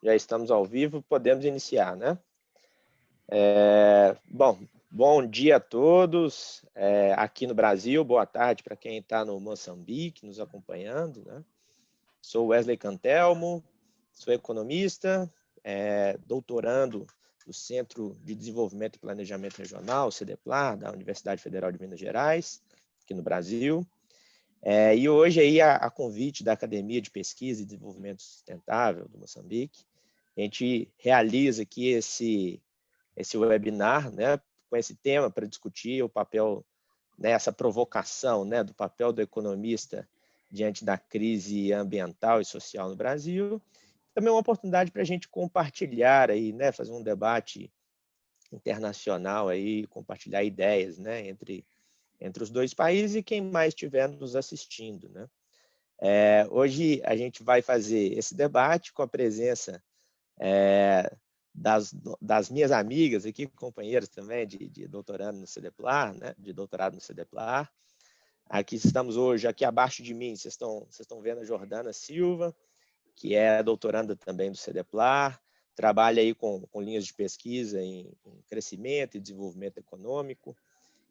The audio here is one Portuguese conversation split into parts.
Já estamos ao vivo, podemos iniciar, né? Bom dia a todos. Aqui no Brasil, boa tarde para quem está no Moçambique nos acompanhando, né? Sou Wesley Cantelmo, sou economista, doutorando do Centro de Desenvolvimento e Planejamento Regional, CDPLAR, da Universidade Federal de Minas Gerais, aqui no Brasil. E hoje, aí, a convite da Academia de Pesquisa e Desenvolvimento Sustentável do Moçambique, a gente realiza aqui esse webinar, né, com esse tema para discutir o papel, né, essa provocação, né, do papel do economista diante da crise ambiental e social no Brasil. Também é uma oportunidade para a gente compartilhar aí, né, fazer um debate internacional aí, compartilhar ideias, né, entre os dois países e quem mais estiver nos assistindo, né? Hoje a gente vai fazer esse debate com a presença das minhas amigas aqui, companheiras também de doutorado no CDPLAR, né? De doutorado no CDPLAR. Aqui estamos hoje, aqui abaixo de mim, vocês estão vendo a Jordana Silva, que é doutoranda também do CDPLAR, trabalha aí com linhas de pesquisa em crescimento e desenvolvimento econômico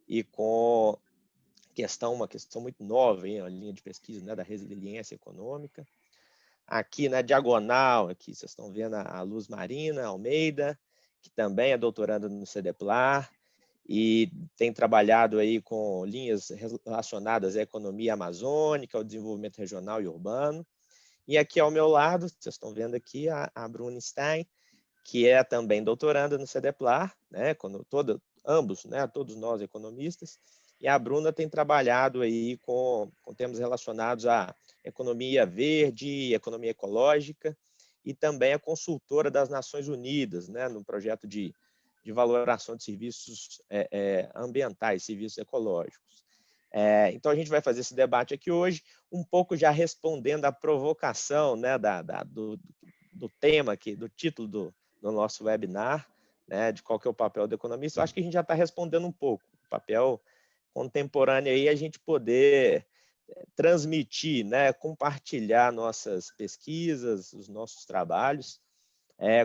e com uma questão muito nova, hein, a linha de pesquisa, né, da resiliência econômica. Aqui na diagonal, aqui vocês estão vendo a Luz Marina Almeida, que também é doutoranda no CDPLAR e tem trabalhado aí com linhas relacionadas à economia amazônica, ao desenvolvimento regional e urbano. E aqui ao meu lado, vocês estão vendo aqui a Bruna Stein, que é também doutoranda no CDPLAR, né, ambos, né, todos nós economistas, e a Bruna tem trabalhado aí com temas relacionados à economia verde, economia ecológica, e também é consultora das Nações Unidas, né, no projeto de valoração de serviços ambientais, serviços ecológicos. Então, a gente vai fazer esse debate aqui hoje, um pouco já respondendo à provocação, né, do tema aqui, do título do nosso webinar, né, de qual que é o papel do economista. Eu acho que a gente já está respondendo um pouco. O papel contemporâneo aí é a gente poder transmitir, né, compartilhar nossas pesquisas, os nossos trabalhos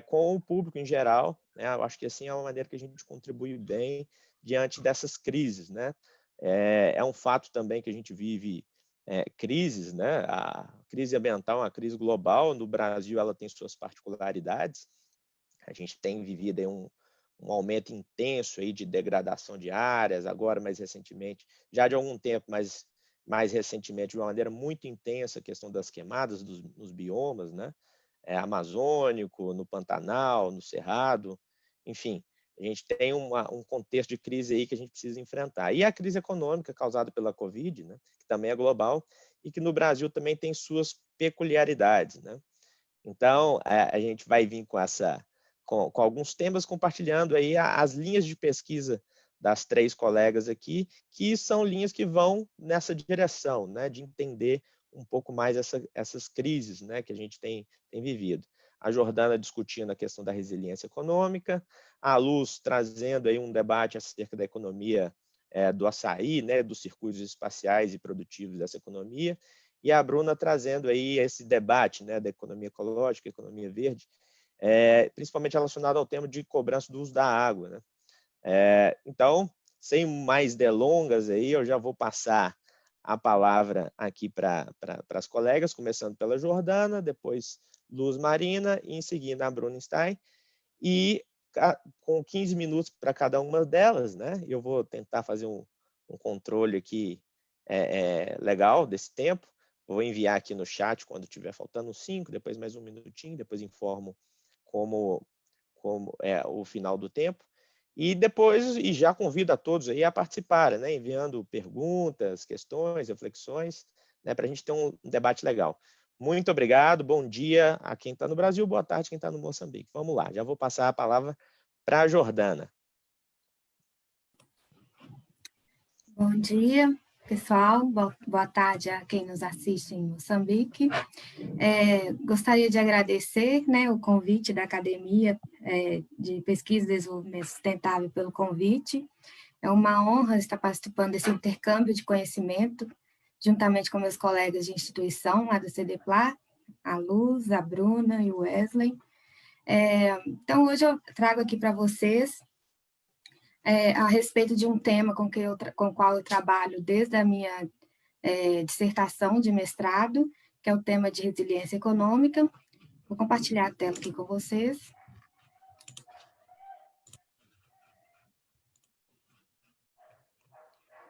com o público em geral, né? Eu acho que assim é uma maneira que a gente contribui bem diante dessas crises, né? É um fato também que a gente vive crises, né? A crise ambiental é uma crise global. No Brasil, ela tem suas particularidades. A gente tem vivido aí um aumento intenso aí de degradação de áreas, agora mais recentemente, já de algum tempo, mas mais recentemente de uma maneira muito intensa, a questão das queimadas nos biomas, né? Amazônico, no Pantanal, no Cerrado, enfim, a gente tem um contexto de crise aí que a gente precisa enfrentar. E a crise econômica causada pela Covid, né, que também é global e que no Brasil também tem suas peculiaridades, né? Então, a gente vai vir com alguns temas, compartilhando aí as linhas de pesquisa das três colegas aqui, que são linhas que vão nessa direção, né, de entender um pouco mais essas crises, né, que a gente tem vivido. A Jordana discutindo a questão da resiliência econômica, a Luz trazendo aí um debate acerca da economia do açaí, né, dos circuitos espaciais e produtivos dessa economia, e a Bruna trazendo aí esse debate, né, da economia ecológica, economia verde, principalmente relacionado ao tema de cobrança do uso da água, né? Então, sem mais delongas, aí, eu já vou passar a palavra aqui para as colegas, começando pela Jordana, depois Luz Marina, e em seguida a Bruna Stein, e com 15 minutos para cada uma delas, né? Eu vou tentar fazer um controle aqui legal desse tempo. Vou enviar aqui no chat quando tiver faltando 5, depois mais um minutinho, depois informo como é o final do tempo. E depois, já convido a todos aí a participarem, né? Enviando perguntas, questões, reflexões, né? Para a gente ter um debate legal. Muito obrigado, bom dia a quem está no Brasil, boa tarde a quem está no Moçambique. Vamos lá, já vou passar a palavra para a Jordana. Bom dia, pessoal. Boa tarde a quem nos assiste em Moçambique. Gostaria de agradecer, né, o convite da Academia de Pesquisa e Desenvolvimento Sustentável pelo convite. É uma honra estar participando desse intercâmbio de conhecimento, juntamente com meus colegas de instituição lá do CDPLAR, a Luz, a Bruna e o Wesley. Então, hoje eu trago aqui para vocês a respeito de um tema com o qual eu trabalho desde a minha dissertação de mestrado, que é o tema de resiliência econômica. Vou compartilhar a tela aqui com vocês.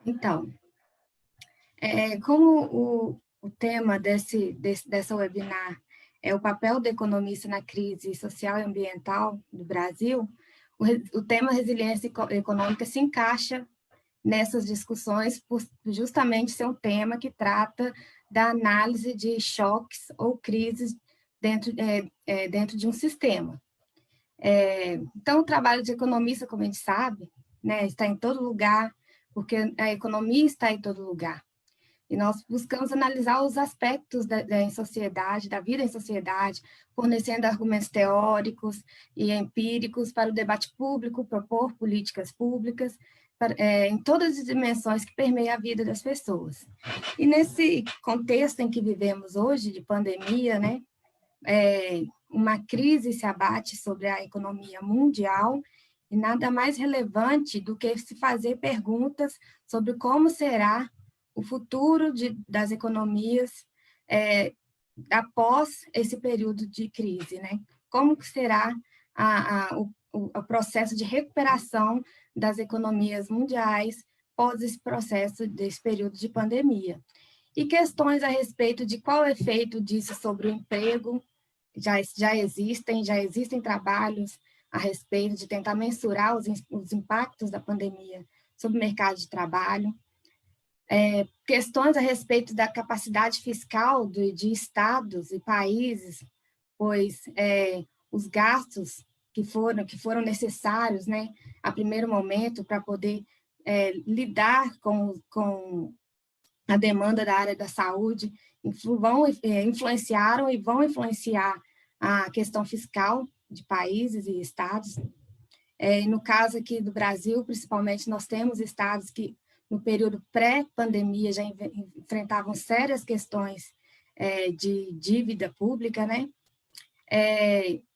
Então, como o tema dessa webinar é o papel do economista na crise social e ambiental do Brasil, o tema resiliência econômica se encaixa nessas discussões por justamente ser um tema que trata da análise de choques ou crises dentro de um sistema. Então, o trabalho de economista, como a gente sabe, né, está em todo lugar, porque a economia está em todo lugar. E nós buscamos analisar os aspectos da sociedade, da vida em sociedade, fornecendo argumentos teóricos e empíricos para o debate público, propor políticas públicas, em todas as dimensões que permeiam a vida das pessoas. E nesse contexto em que vivemos hoje, de pandemia, né, uma crise se abate sobre a economia mundial, e nada mais relevante do que se fazer perguntas sobre como será o futuro das economias após esse período de crise, né? Como será o processo de recuperação das economias mundiais pós esse processo, desse período de pandemia. E questões a respeito de qual é o efeito disso sobre o emprego. Já existem trabalhos a respeito de tentar mensurar os impactos da pandemia sobre o mercado de trabalho. Questões a respeito da capacidade fiscal de estados e países, pois os gastos que foram necessários, né, a primeiro momento, para poder lidar com a demanda da área da saúde, influenciaram e vão influenciar a questão fiscal de países e estados. No caso aqui do Brasil, principalmente, nós temos estados que, no período pré-pandemia, já enfrentavam sérias questões de dívida pública, né?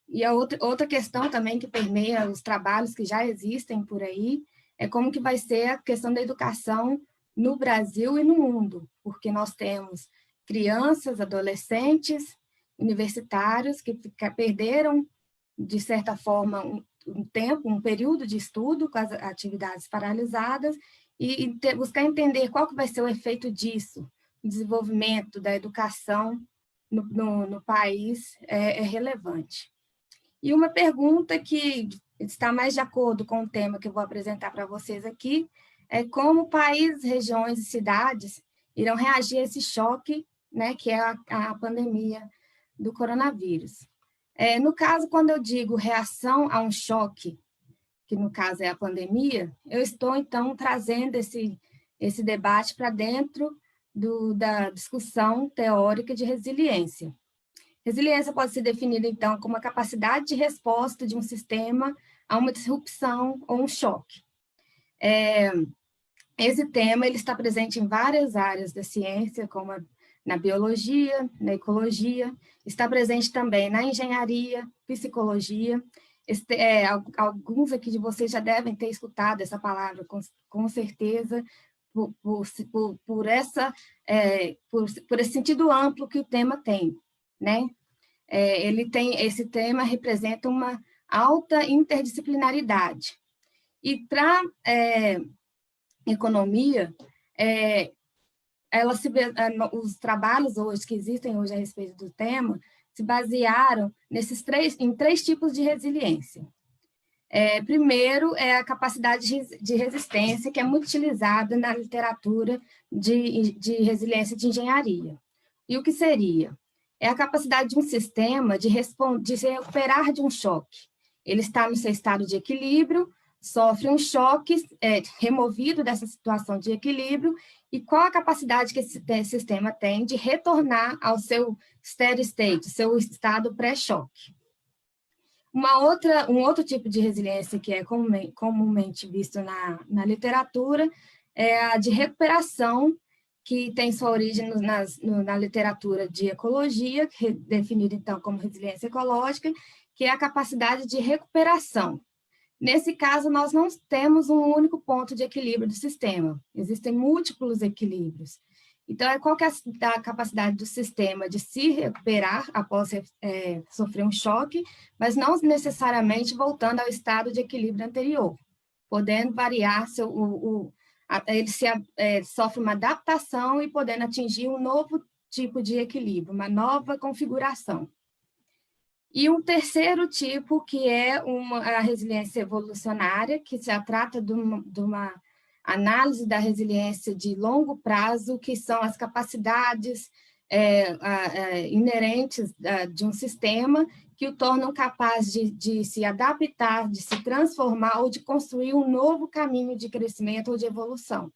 E a outra questão também que permeia os trabalhos que já existem por aí é como que vai ser a questão da educação no Brasil e no mundo, porque nós temos crianças, adolescentes, universitários que perderam, de certa forma, um período de estudo com as atividades paralisadas e buscar entender qual que vai ser o efeito disso, o desenvolvimento da educação no país é relevante. E uma pergunta que está mais de acordo com o tema que eu vou apresentar para vocês aqui é como países, regiões e cidades irão reagir a esse choque, né, que é a pandemia do coronavírus. No caso, quando eu digo reação a um choque, que no caso é a pandemia, eu estou, então, trazendo esse debate para dentro da discussão teórica de resiliência. Resiliência pode ser definida, então, como a capacidade de resposta de um sistema a uma disrupção ou um choque. Esse tema ele está presente em várias áreas da ciência, como na biologia, na ecologia, está presente também na engenharia, psicologia. Alguns aqui de vocês já devem ter escutado essa palavra, com certeza, por esse sentido amplo que o tema tem, né? Esse tema representa uma alta interdisciplinaridade. E para economia, os trabalhos que existem hoje a respeito do tema se basearam em três tipos de resiliência. Primeiro, é a capacidade de resistência, que é muito utilizada na literatura de resiliência de engenharia. E o que seria? É a capacidade de um sistema de se recuperar de um choque. Ele está no seu estado de equilíbrio, sofre um choque, removido dessa situação de equilíbrio, e qual a capacidade que esse sistema tem de retornar ao seu steady state, seu estado pré-choque. Um outro tipo de resiliência que é comumente visto na literatura é a de recuperação, que tem sua origem na literatura de ecologia, definida, então, como resiliência ecológica, que é a capacidade de recuperação. Nesse caso, nós não temos um único ponto de equilíbrio do sistema, existem múltiplos equilíbrios. Então, qual que é a capacidade do sistema de se recuperar após sofrer um choque, mas não necessariamente voltando ao estado de equilíbrio anterior, podendo variar, ele sofre uma adaptação e podendo atingir um novo tipo de equilíbrio, uma nova configuração. E um terceiro tipo, que é a resiliência evolucionária, que já trata de uma análise da resiliência de longo prazo, que são as capacidades inerentes de um sistema que o tornam capaz de se adaptar, de se transformar ou de construir um novo caminho de crescimento ou de evolução.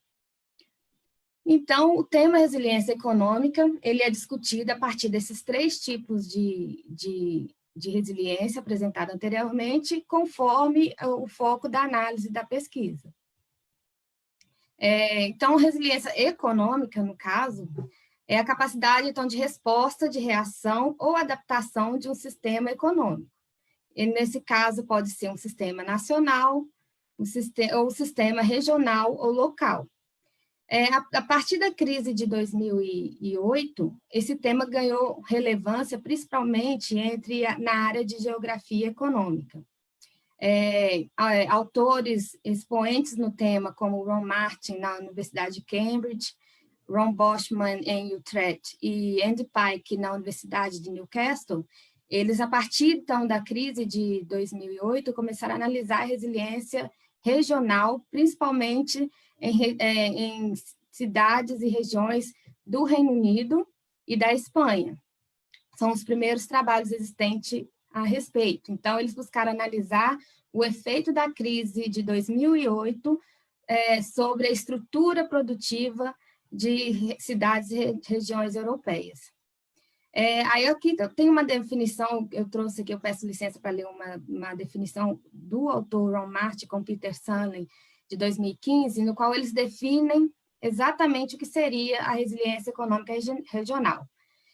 Então, o tema resiliência econômica, ele é discutido a partir desses três tipos de resiliência apresentado anteriormente, conforme o foco da análise da pesquisa. Então, resiliência econômica, no caso, é a capacidade, então, de resposta, de reação ou adaptação de um sistema econômico. E, nesse caso, pode ser um sistema nacional, ou um sistema regional ou local. A partir da crise de 2008, esse tema ganhou relevância, principalmente na área de geografia econômica. Autores expoentes no tema, como Ron Martin, na Universidade de Cambridge, Ron Boschman, em Utrecht, e Andy Pike, na Universidade de Newcastle, eles, a partir, então, da crise de 2008, começaram a analisar a resiliência regional, principalmente em cidades e regiões do Reino Unido e da Espanha. São os primeiros trabalhos existentes a respeito. Então, eles buscaram analisar o efeito da crise de 2008 sobre a estrutura produtiva de cidades e regiões europeias. Aí aqui eu tenho uma definição, eu trouxe aqui, eu peço licença para ler uma definição do autor Ron Martin com Peter Sunley, de 2015, no qual eles definem exatamente o que seria a resiliência econômica regional.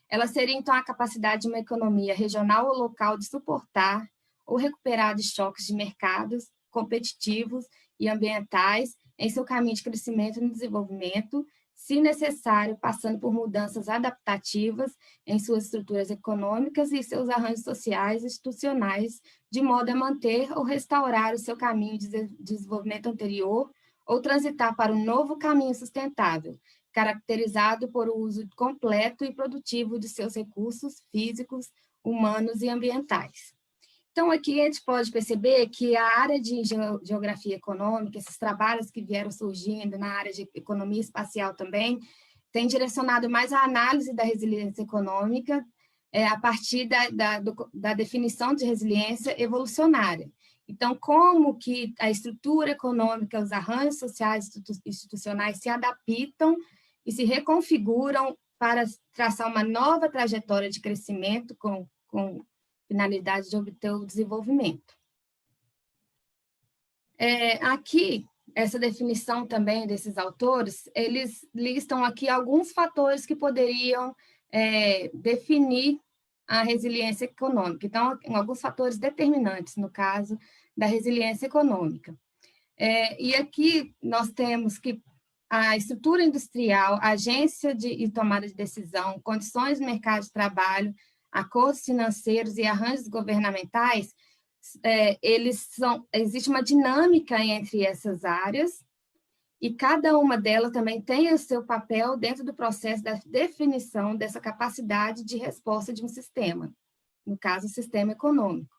Ela seria, então, a capacidade de uma economia regional ou local de suportar ou recuperar de choques de mercados competitivos e ambientais em seu caminho de crescimento e desenvolvimento, se necessário, passando por mudanças adaptativas em suas estruturas econômicas e seus arranjos sociais e institucionais, de modo a manter ou restaurar o seu caminho de desenvolvimento anterior ou transitar para um novo caminho sustentável, caracterizado por o uso completo e produtivo de seus recursos físicos, humanos e ambientais. Então, aqui a gente pode perceber que a área de geografia econômica, esses trabalhos que vieram surgindo na área de economia espacial também, tem direcionado mais a análise da resiliência econômica a partir da definição de resiliência evolucionária. Então, como que a estrutura econômica, os arranjos sociais e institucionais se adaptam e se reconfiguram para traçar uma nova trajetória de crescimento com finalidade de obter o desenvolvimento. Aqui, essa definição também desses autores, eles listam aqui alguns fatores que poderiam definir a resiliência econômica. Então, alguns fatores determinantes, no caso, da resiliência econômica. E aqui nós temos que a estrutura industrial, a agência de tomada de decisão, condições do mercado de trabalho, acordos financeiros e arranjos governamentais, existe uma dinâmica entre essas áreas, e cada uma delas também tem o seu papel dentro do processo da definição dessa capacidade de resposta de um sistema, no caso, o sistema econômico.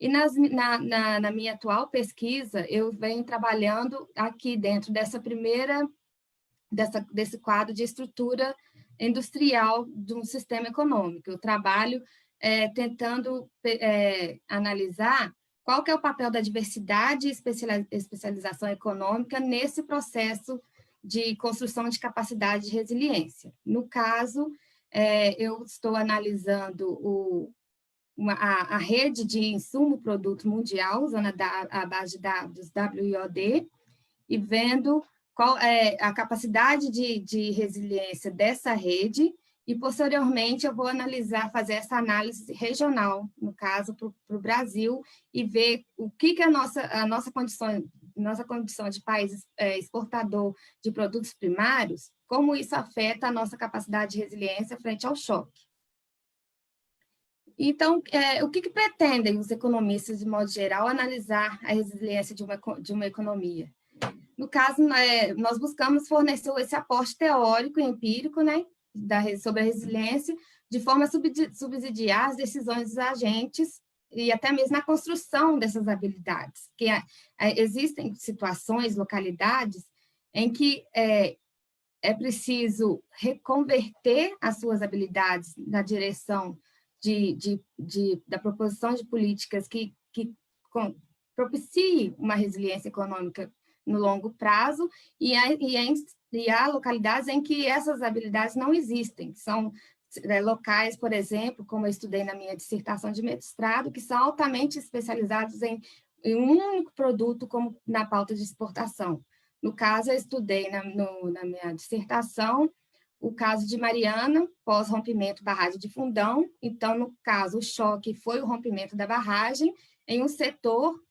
E na minha atual pesquisa, eu venho trabalhando aqui dentro desse quadro de estrutura industrial de um sistema econômico. Eu trabalho tentando analisar qual que é o papel da diversidade e especialização econômica nesse processo de construção de capacidade de resiliência. No caso, eu estou analisando a rede de insumo-produto mundial, usando a base de dados WIOD, e vendo qual é a capacidade de resiliência dessa rede e, posteriormente, eu vou fazer essa análise regional, no caso, para o Brasil, e ver o que a nossa condição de país exportador de produtos primários, como isso afeta a nossa capacidade de resiliência frente ao choque. Então, o que pretendem os economistas, de modo geral, analisar a resiliência de uma economia? No caso, nós buscamos fornecer esse aporte teórico e empírico, né, sobre a resiliência, de forma a subsidiar as decisões dos agentes e até mesmo na construção dessas habilidades. Que existem situações, localidades, em que é preciso reconverter as suas habilidades na direção da proposição de políticas que propiciem uma resiliência econômica no longo prazo, e há localidades em que essas habilidades não existem. São locais, por exemplo, como eu estudei na minha dissertação de mestrado, que são altamente especializados em um único produto, como na pauta de exportação. No caso, eu estudei na minha dissertação o caso de Mariana, pós-rompimento barragem de Fundão. Então, no caso, o choque foi o rompimento da barragem em um setor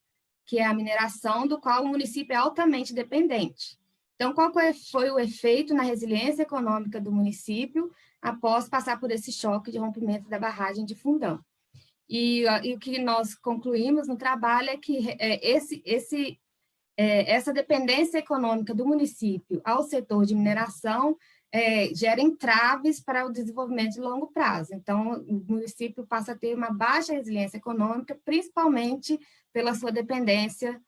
que é a mineração, do qual o município é altamente dependente. Então, qual foi o efeito na resiliência econômica do município após passar por esse choque de rompimento da barragem de Fundão? E o que nós concluímos no trabalho é que essa dependência econômica do município ao setor de mineração gera entraves para o desenvolvimento de longo prazo. Então, o município passa a ter uma baixa resiliência econômica, principalmente pela sua dependência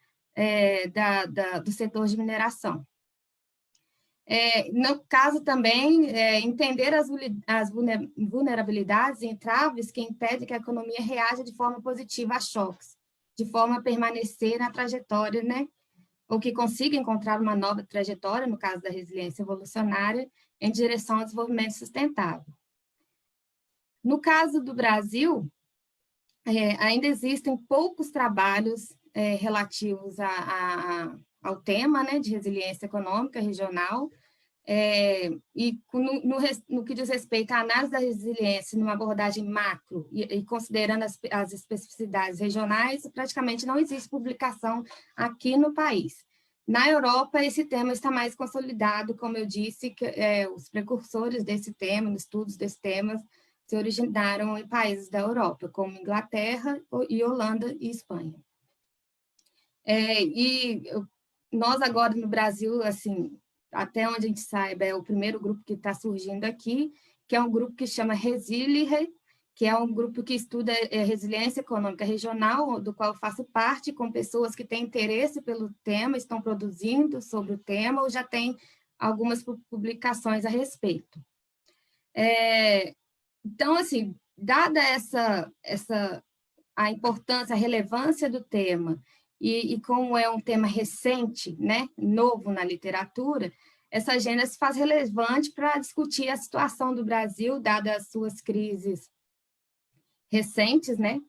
do setor de mineração. No caso também, entender as vulnerabilidades e entraves que impedem que a economia reaja de forma positiva a choques, de forma a permanecer na trajetória, né? Ou que consiga encontrar uma nova trajetória, no caso da resiliência evolucionária, em direção ao desenvolvimento sustentável. No caso do Brasil, ainda existem poucos trabalhos relativos ao tema, né, de resiliência econômica regional, e no que diz respeito à análise da resiliência numa abordagem macro e considerando as especificidades regionais, praticamente não existe publicação aqui no país. Na Europa, esse tema está mais consolidado, como eu disse, que os precursores desse tema, nos estudos desse tema, se originaram em países da Europa, como Inglaterra, e Holanda e Espanha. E nós agora no Brasil, assim, até onde a gente saiba, é o primeiro grupo que está surgindo aqui, que é um grupo que chama Resilihe, que é um grupo que estuda resiliência econômica regional, do qual eu faço parte, com pessoas que têm interesse pelo tema, estão produzindo sobre o tema, ou já têm algumas publicações a respeito. Então, assim, dada a importância, a relevância do tema, e como é um tema recente, né, novo na literatura, essa agenda se faz relevante para discutir a situação do Brasil, dadas as suas crises recentes, né?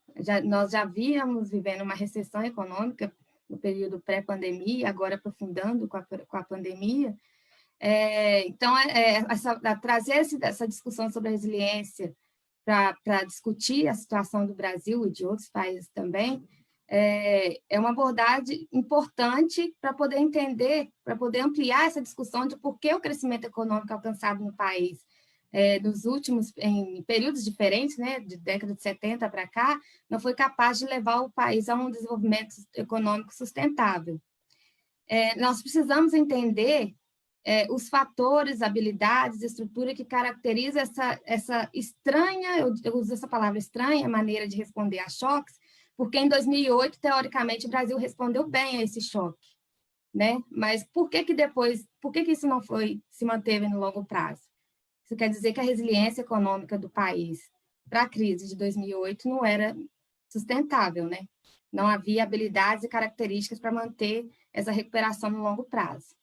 Nós já víamos vivendo uma recessão econômica no período pré-pandemia, agora aprofundando com a pandemia. Então, trazer essa discussão sobre a resiliência para discutir a situação do Brasil e de outros países também, é uma abordagem importante para poder entender, para poder ampliar essa discussão de por que o crescimento econômico alcançado no país nos últimos, em períodos diferentes, né, de década de 70 para cá, não foi capaz de levar o país a um desenvolvimento econômico sustentável. Nós precisamos entender os fatores, habilidades, estrutura que caracteriza essa estranha, eu uso essa palavra estranha, maneira de responder a choques, porque em 2008, teoricamente, o Brasil respondeu bem a esse choque, né? Mas por que isso não se manteve no longo prazo? Isso quer dizer que a resiliência econômica do país para a crise de 2008 não era sustentável, né? Não havia habilidades e características para manter essa recuperação no longo prazo.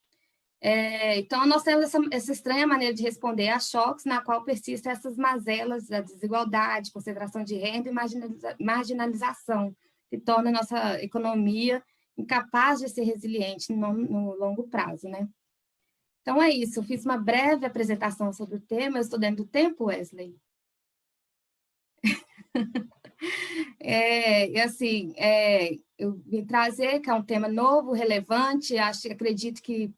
Então, nós temos essa estranha maneira de responder a choques, na qual persistem essas mazelas da desigualdade, concentração de renda e marginalização, que torna a nossa economia incapaz de ser resiliente no longo prazo, né? Então é isso, eu fiz uma breve apresentação sobre o tema, eu estou dentro do tempo, Wesley? Eu vim trazer, que é um tema novo, relevante, acredito que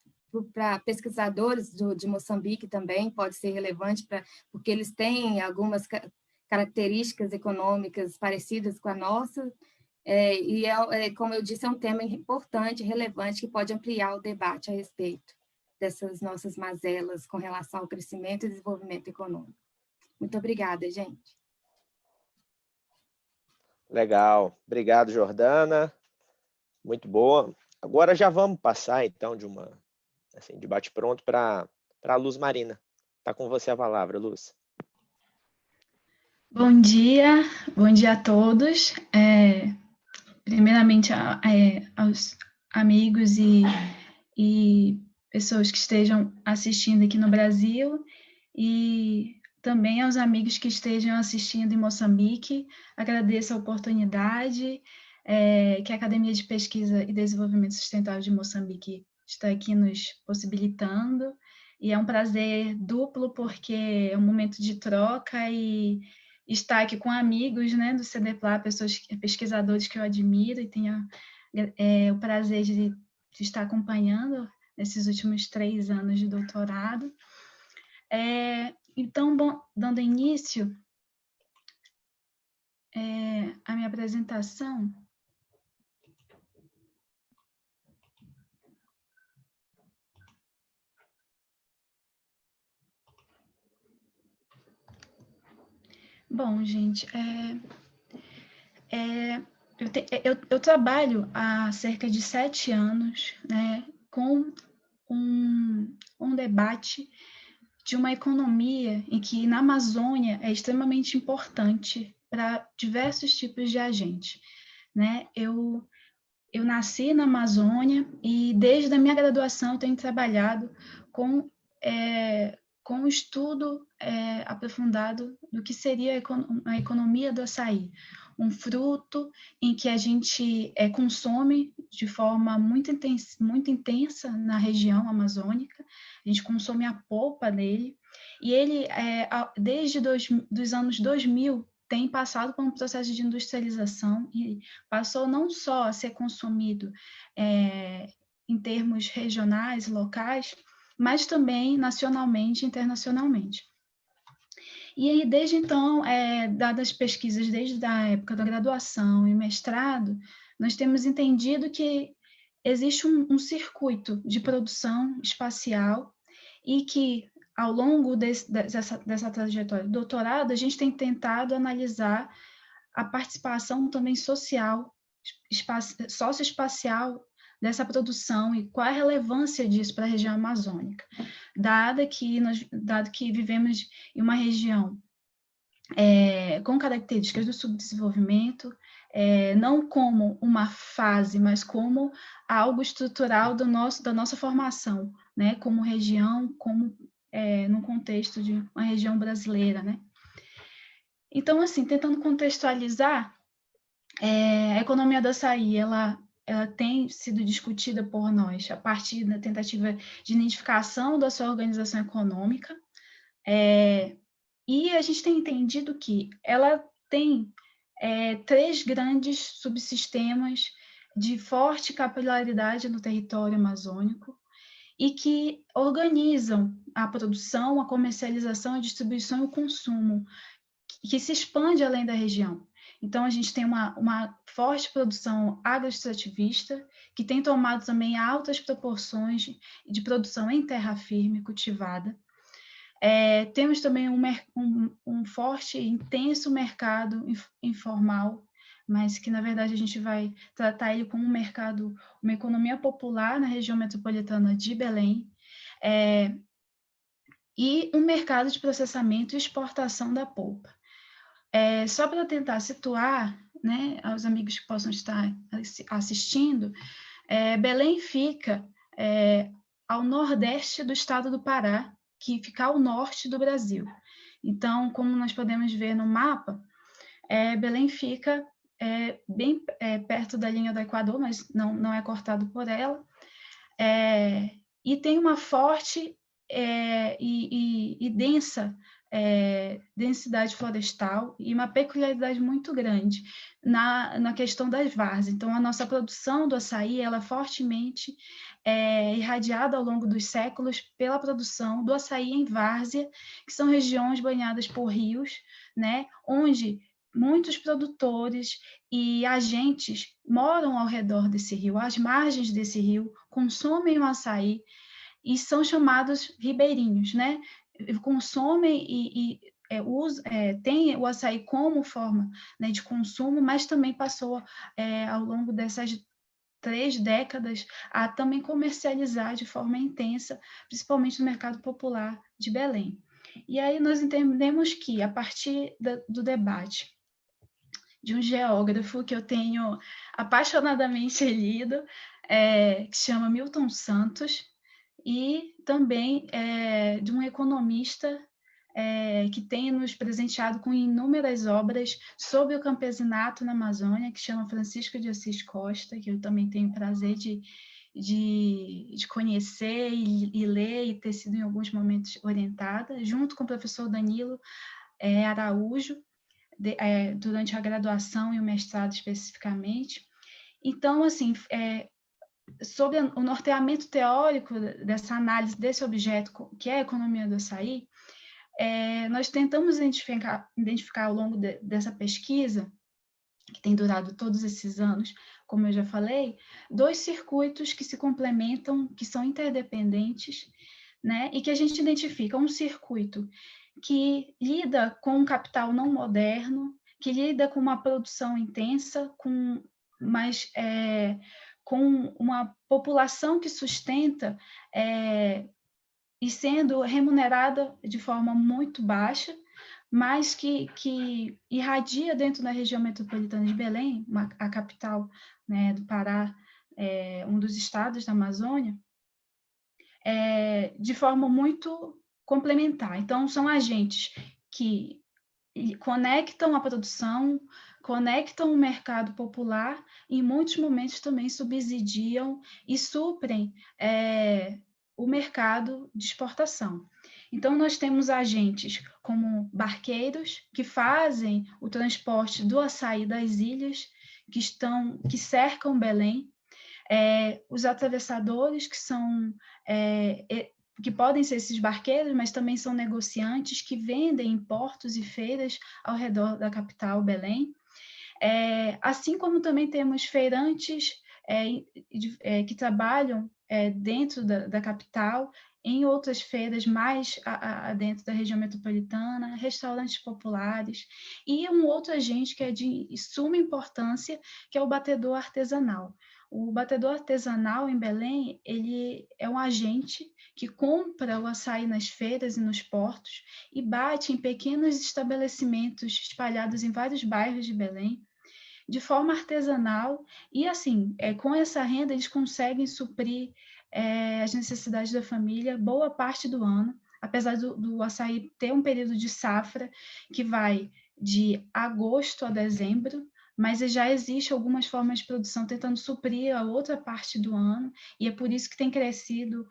para pesquisadores de Moçambique também pode ser relevante, porque eles têm algumas características econômicas parecidas com a nossa, como eu disse, é um tema importante, relevante, que pode ampliar o debate a respeito dessas nossas mazelas com relação ao crescimento e desenvolvimento econômico. Muito obrigada, gente. Legal. Obrigado, Jordana. Muito boa. Agora já vamos passar, então, de bate-pronto para a Luz Marina. Está com você a palavra, Luz. Bom dia a todos. Primeiramente, aos amigos e pessoas que estejam assistindo aqui no Brasil e também aos amigos que estejam assistindo em Moçambique. Agradeço a oportunidade que a Academia de Pesquisa e Desenvolvimento Sustentável de Moçambique está aqui nos possibilitando. E é um prazer duplo, porque é um momento de troca e estar aqui com amigos, né, do CDPLAR, pesquisadores que eu admiro e tenho o prazer de estar acompanhando nesses últimos 3 anos de doutorado. Então, dando início à minha apresentação, bom, gente, eu trabalho há cerca de 7 anos, né, com um debate de uma economia em que na Amazônia é extremamente importante para diversos tipos de agentes, né? Eu nasci na Amazônia e desde a minha graduação eu tenho trabalhado com o estudo aprofundado do que seria a economia do açaí, um fruto em que a gente consome de forma muito intensa na região amazônica, a gente consome a polpa dele, e ele, desde dos anos 2000, tem passado por um processo de industrialização e passou não só a ser consumido em termos regionais, locais, mas também nacionalmente e internacionalmente. E aí, desde então, dadas pesquisas desde a época da graduação e mestrado, nós temos entendido que existe um circuito de produção espacial e que, ao longo dessa trajetória de doutorado, a gente tem tentado analisar a participação também social, socioespacial dessa produção e qual a relevância disso para a região amazônica, dado que vivemos em uma região com características do subdesenvolvimento, não como uma fase, mas como algo estrutural da nossa formação, né, como região, como no contexto de uma região brasileira, né? Então, assim, tentando contextualizar, a economia do açaí, ela tem sido discutida por nós a partir da tentativa de identificação da sua organização econômica, e a gente tem entendido que ela tem 3 grandes subsistemas de forte capilaridade no território amazônico e que organizam a produção, a comercialização, a distribuição e o consumo, que se expande além da região. Então, a gente tem uma forte produção agroextrativista, que tem tomado também altas proporções de produção em terra firme, cultivada. Temos também um forte e intenso mercado informal, mas que, na verdade, a gente vai tratar ele como um mercado, uma economia popular na região metropolitana de Belém, e um mercado de processamento e exportação da polpa. Só para tentar situar, né, aos amigos que possam estar assistindo, Belém fica ao nordeste do estado do Pará, que fica ao norte do Brasil. Então, como nós podemos ver no mapa, Belém fica bem perto da linha do Equador, mas não é cortado por ela, e tem uma forte e densa densidade florestal e uma peculiaridade muito grande na questão das várzeas. Então, a nossa produção do açaí ela é fortemente irradiada ao longo dos séculos pela produção do açaí em várzea, que são regiões banhadas por rios, né, onde muitos produtores e agentes moram ao redor desse rio, às margens desse rio, consomem o açaí e são chamados ribeirinhos, né? Consomem tem o açaí como forma, né, de consumo, mas também passou ao longo dessas 3 décadas a também comercializar de forma intensa, principalmente no mercado popular de Belém. E aí nós entendemos que, a partir do debate de um geógrafo que eu tenho apaixonadamente lido, que se chama Milton Santos, e também de um economista que tem nos presenteado com inúmeras obras sobre o campesinato na Amazônia, que chama Francisco de Assis Costa, que eu também tenho prazer de conhecer e ler e ter sido em alguns momentos orientada, junto com o professor Danilo Araújo, durante a graduação e o mestrado especificamente. Então, assim, sobre o norteamento teórico dessa análise desse objeto, que é a economia do açaí, nós tentamos identificar ao longo dessa pesquisa, que tem durado todos esses anos, como eu já falei, 2 circuitos que se complementam, que são interdependentes, né? E que a gente identifica um circuito que lida com um capital não moderno, que lida com uma produção intensa, com uma população que sustenta e sendo remunerada de forma muito baixa, mas que irradia dentro da região metropolitana de Belém, a capital, né, do Pará, um dos estados da Amazônia, de forma muito complementar. Então, são agentes que conectam a produção, conectam o mercado popular e, em muitos momentos, também subsidiam e suprem o mercado de exportação. Então, nós temos agentes como barqueiros, que fazem o transporte do açaí das ilhas, que cercam Belém, os atravessadores, que podem ser esses barqueiros, mas também são negociantes que vendem em portos e feiras ao redor da capital, Belém. Assim como também temos feirantes que trabalham dentro da capital, em outras feiras mais dentro da região metropolitana, restaurantes populares, e um outro agente que é de suma importância, que é o batedor artesanal. O batedor artesanal em Belém, ele é um agente que compra o açaí nas feiras e nos portos e bate em pequenos estabelecimentos espalhados em vários bairros de Belém, de forma artesanal, e assim, com essa renda eles conseguem suprir as necessidades da família boa parte do ano, apesar do açaí ter um período de safra que vai de agosto a dezembro, mas já existe algumas formas de produção tentando suprir a outra parte do ano, e é por isso que tem crescido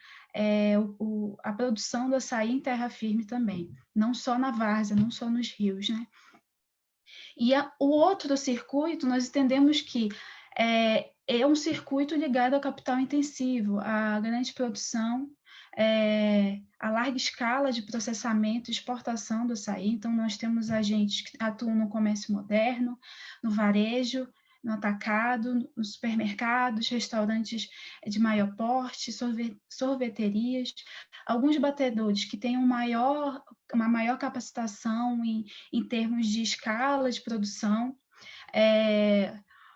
a produção do açaí em terra firme também, não só na várzea, não só nos rios, né? E o outro circuito, nós entendemos que é um circuito ligado ao capital intensivo, à grande produção, a larga escala de processamento e exportação do açaí. Então, nós temos agentes que atuam no comércio moderno, no varejo, no atacado, nos supermercados, restaurantes de maior porte, sorveterias, alguns batedores que têm uma maior capacitação em termos de escala de produção,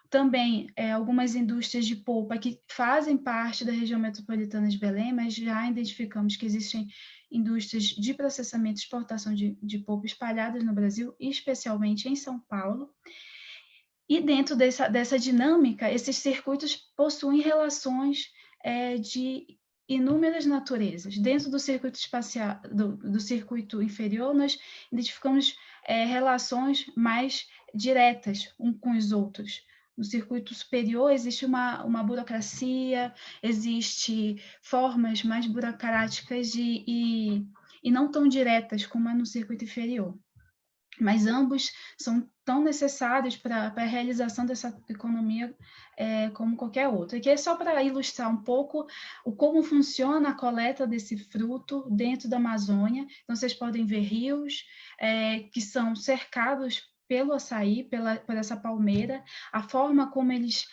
também algumas indústrias de polpa que fazem parte da região metropolitana de Belém, mas já identificamos que existem indústrias de processamento e exportação de polpa espalhadas no Brasil, e especialmente em São Paulo. E dentro dessa dinâmica, esses circuitos possuem relações de inúmeras naturezas. Dentro do circuito espacial, do circuito inferior, nós identificamos relações mais diretas uns com os outros, no circuito superior existe uma burocracia, existe formas mais burocráticas e não tão diretas como é no circuito inferior. Mas ambos são tão necessários para a realização dessa economia como qualquer outra. Aqui é só para ilustrar um pouco como funciona a coleta desse fruto dentro da Amazônia. Então, vocês podem ver rios que são cercados pelo açaí, por essa palmeira. A forma como eles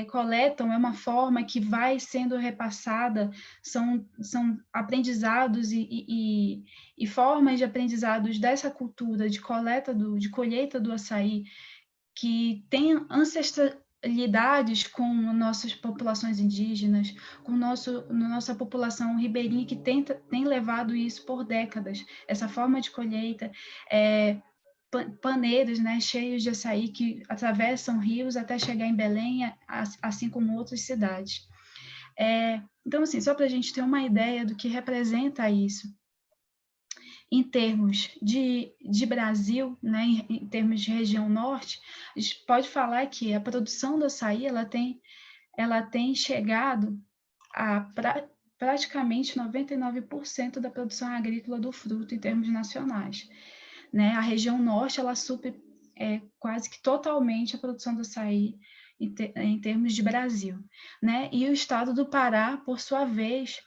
coletam é uma forma que vai sendo repassada, são aprendizados e formas de aprendizados dessa cultura de colheita do açaí, que tem ancestralidades com nossas populações indígenas, com nossa população ribeirinha, que tem levado isso por décadas, essa forma de colheita, paneiros, né, cheios de açaí que atravessam rios até chegar em Belém, assim como outras cidades. Então, assim, só para a gente ter uma ideia do que representa isso, em termos de Brasil, né, em termos de região norte, a gente pode falar que a produção do açaí ela tem chegado a praticamente 99% da produção agrícola do fruto em termos nacionais. Né? A região norte ela supre quase que totalmente a produção do açaí em termos de Brasil. Né? E o estado do Pará, por sua vez,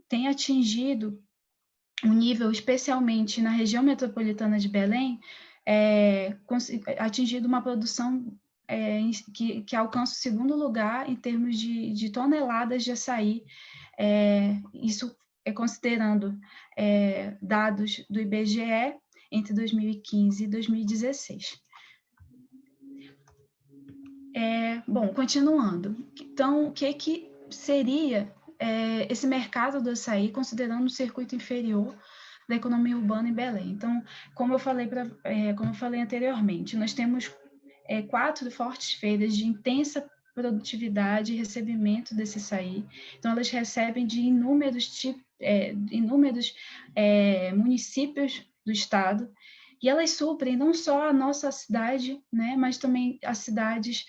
tem atingido um nível, especialmente na região metropolitana de Belém, atingido uma produção que alcança o segundo lugar em termos de toneladas de açaí. Isso considerando dados do IBGE entre 2015 e 2016. Bom, continuando. Então, o que seria esse mercado do açaí, considerando o circuito inferior da economia urbana em Belém? Então, como eu falei anteriormente, nós temos 4 fortes feiras de intensa produtividade e recebimento desse açaí. Então, elas recebem de inúmeros municípios do estado, e elas suprem não só a nossa cidade, né, mas também as cidades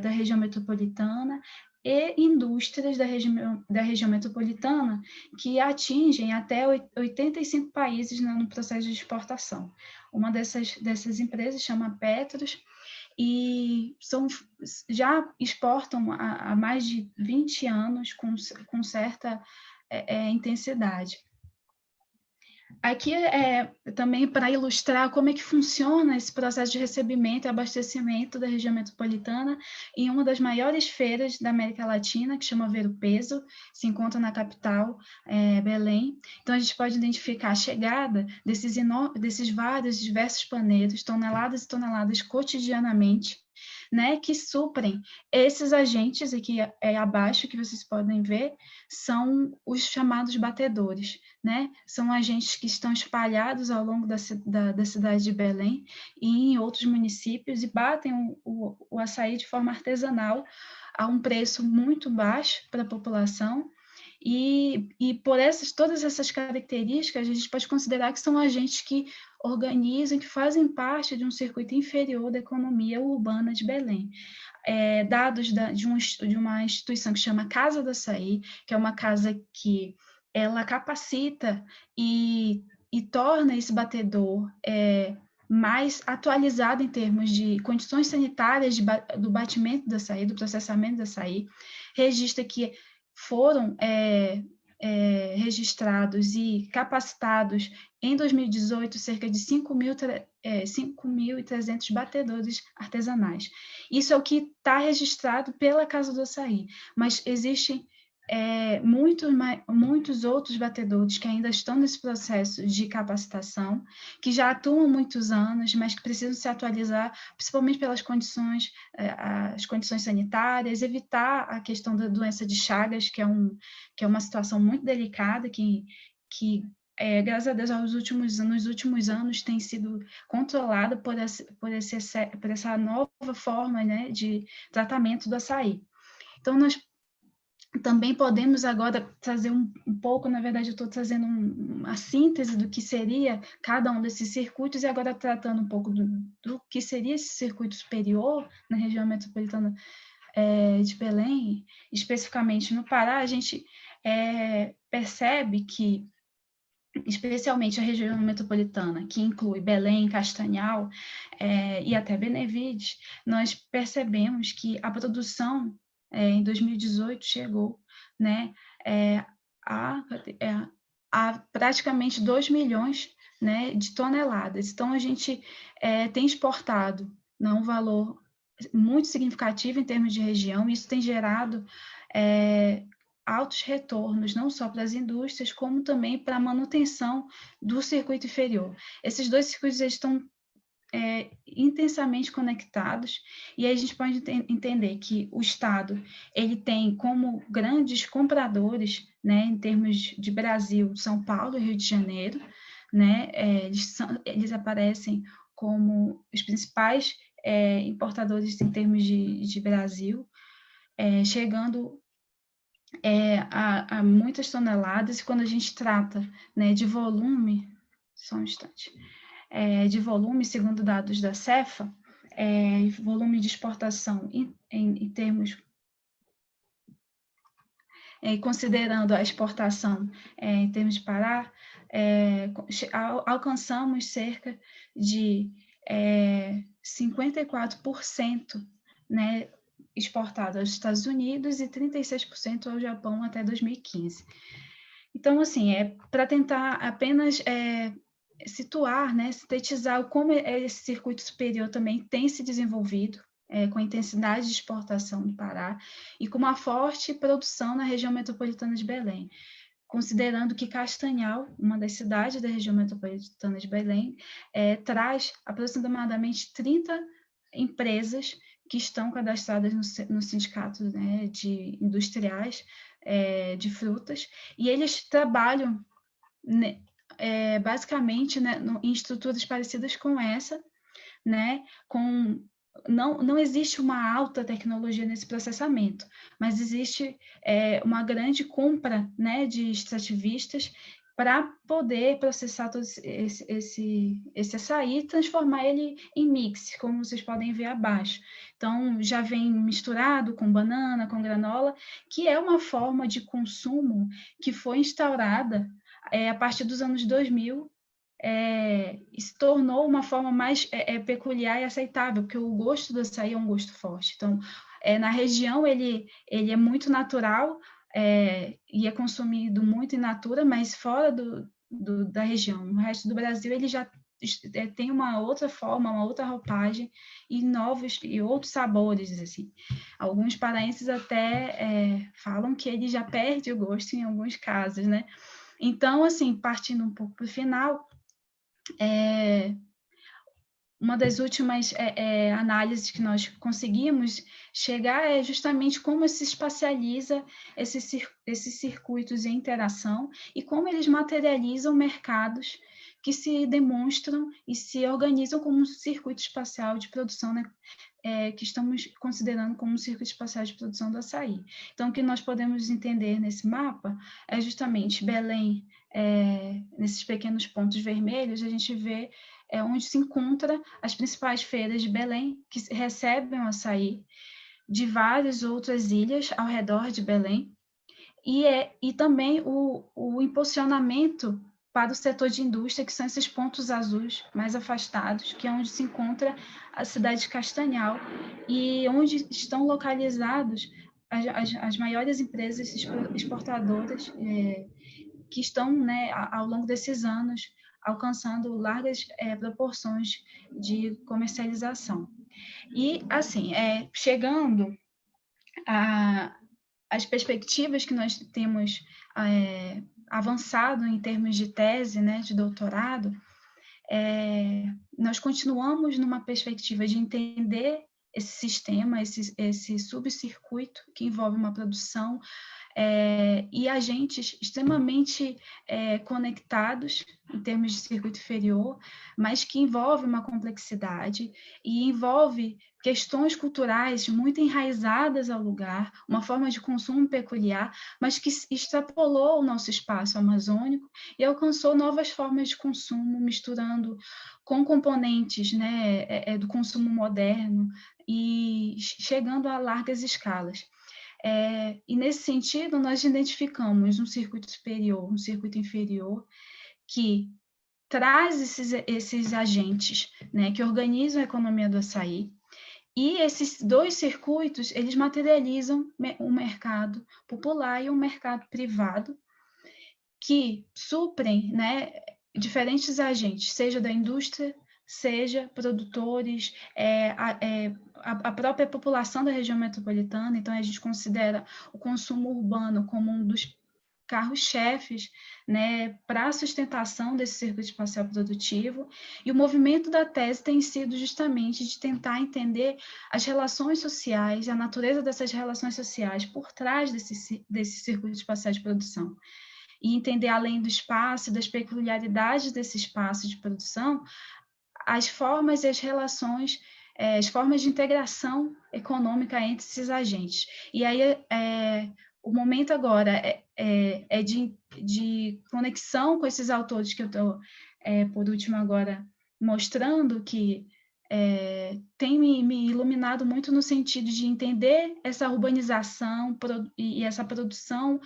da região metropolitana e indústrias da região metropolitana, que atingem até 85 países no processo de exportação. Uma dessas empresas chama Petros, e já exportam há mais de 20 anos com certa intensidade. Aqui também para ilustrar como é que funciona esse processo de recebimento e abastecimento da região metropolitana em uma das maiores feiras da América Latina, que chama Ver-o-Peso, se encontra na capital, Belém. Então, a gente pode identificar a chegada desses vários, diversos paneiros, toneladas e toneladas cotidianamente, né, que suprem esses agentes. Aqui abaixo, que vocês podem ver, são os chamados batedores, né? São agentes que estão espalhados ao longo da cidade de Belém e em outros municípios e batem o açaí de forma artesanal a um preço muito baixo para a população. E por todas essas características, a gente pode considerar que são agentes que organizam, que fazem parte de um circuito inferior da economia urbana de Belém. Dados de uma instituição que chama Casa do Açaí, que é uma casa que ela capacita e torna esse batedor mais atualizado em termos de condições sanitárias do batimento do açaí, do processamento do açaí, registra que foram registrados e capacitados em 2018 cerca de 5.300 batedores artesanais. Isso é o que está registrado pela Casa do Açaí, mas existem muitos outros batedores que ainda estão nesse processo de capacitação, que já atuam há muitos anos, mas que precisam se atualizar, principalmente pelas condições, as condições sanitárias, evitar a questão da doença de Chagas, que é uma situação muito delicada, que graças a Deus, nos últimos anos tem sido controlada por essa nova forma, né, de tratamento do açaí. Então, também podemos agora trazer um pouco, na verdade, eu estou trazendo uma síntese do que seria cada um desses circuitos, e agora tratando um pouco do que seria esse circuito superior na região metropolitana de Belém, especificamente no Pará. A gente percebe que, especialmente a região metropolitana, que inclui Belém, Castanhal e até Benevides, nós percebemos que a produção em 2018 chegou, né, a praticamente 2 milhões, né, de toneladas. Então, a gente tem exportado um valor muito significativo em termos de região, e isso tem gerado altos retornos, não só para as indústrias, como também para a manutenção do circuito inferior. Esses dois circuitos estão intensamente conectados, e aí a gente pode entender que o Estado ele tem como grandes compradores, né, em termos de Brasil, São Paulo e Rio de Janeiro, né, eles aparecem como os principais importadores em termos de Brasil, chegando a muitas toneladas. E quando a gente trata, né, de volume, só um instante, de volume, segundo dados da Cefa, volume de exportação em termos, considerando a exportação em termos de Pará, alcançamos cerca de 54%, né, exportado aos Estados Unidos e 36% ao Japão até 2015. Então, assim, para tentar apenas situar, né, sintetizar como esse circuito superior também tem se desenvolvido, com a intensidade de exportação do Pará e com uma forte produção na região metropolitana de Belém, considerando que Castanhal, uma das cidades da região metropolitana de Belém, traz aproximadamente 30 empresas que estão cadastradas no sindicato, né, de industriais de frutas, e eles trabalham, né, basicamente, né, em estruturas parecidas com essa, né, não existe uma alta tecnologia nesse processamento, mas existe uma grande compra, né, de extrativistas para poder processar todo esse açaí e transformar ele em mix, como vocês podem ver abaixo. Então, já vem misturado com banana, com granola, que é uma forma de consumo que foi instaurada a partir dos anos 2000, se tornou uma forma mais peculiar e aceitável, porque o gosto do açaí é um gosto forte. Então, na região, ele é muito natural e é consumido muito in natura, mas fora da região, no resto do Brasil, ele já tem uma outra forma, uma outra roupagem e novos e outros sabores, assim. Alguns paraenses até falam que ele já perde o gosto em alguns casos, né? Então, assim, partindo um pouco para o final, uma das últimas análises que nós conseguimos chegar é justamente como se espacializa esses circuitos em interação e como eles materializam mercados que se demonstram e se organizam como um circuito espacial de produção, né, que estamos considerando como um circuito espacial de produção do açaí. Então, o que nós podemos entender nesse mapa é justamente Belém, nesses pequenos pontos vermelhos, a gente vê onde se encontra as principais feiras de Belém, que recebem o açaí de várias outras ilhas ao redor de Belém, e também o impulsionamento para o setor de indústria, que são esses pontos azuis mais afastados, que é onde se encontra a cidade de Castanhal, e onde estão localizados as maiores empresas exportadoras que estão, né, ao longo desses anos, alcançando largas proporções de comercialização. E, assim, chegando às perspectivas que nós temos avançado em termos de tese, né, de doutorado, nós continuamos numa perspectiva de entender esse sistema, esse subcircuito que envolve uma produção e agentes extremamente conectados em termos de circuito inferior, mas que envolve uma complexidade e envolve questões culturais muito enraizadas ao lugar, uma forma de consumo peculiar, mas que extrapolou o nosso espaço amazônico e alcançou novas formas de consumo, misturando com componentes, né, do consumo moderno e chegando a largas escalas. E nesse sentido, nós identificamos um circuito superior, um circuito inferior, que traz esses agentes, né, que organizam a economia do açaí, e esses dois circuitos, eles materializam um mercado popular e um mercado privado que suprem, né, diferentes agentes, seja da indústria, seja produtores, a própria população da região metropolitana. Então, a gente considera o consumo urbano como um dos carros-chefes, né, para a sustentação desse circuito espacial produtivo, e o movimento da tese tem sido justamente de tentar entender as relações sociais, a natureza dessas relações sociais por trás desse circuito espacial de produção, e entender, além do espaço e das peculiaridades desse espaço de produção, as formas e as relações, as formas de integração econômica entre esses agentes. E aí, o momento agora é de conexão com esses autores que eu estou, por último, agora mostrando, que tem me iluminado muito no sentido de entender essa urbanização e essa produção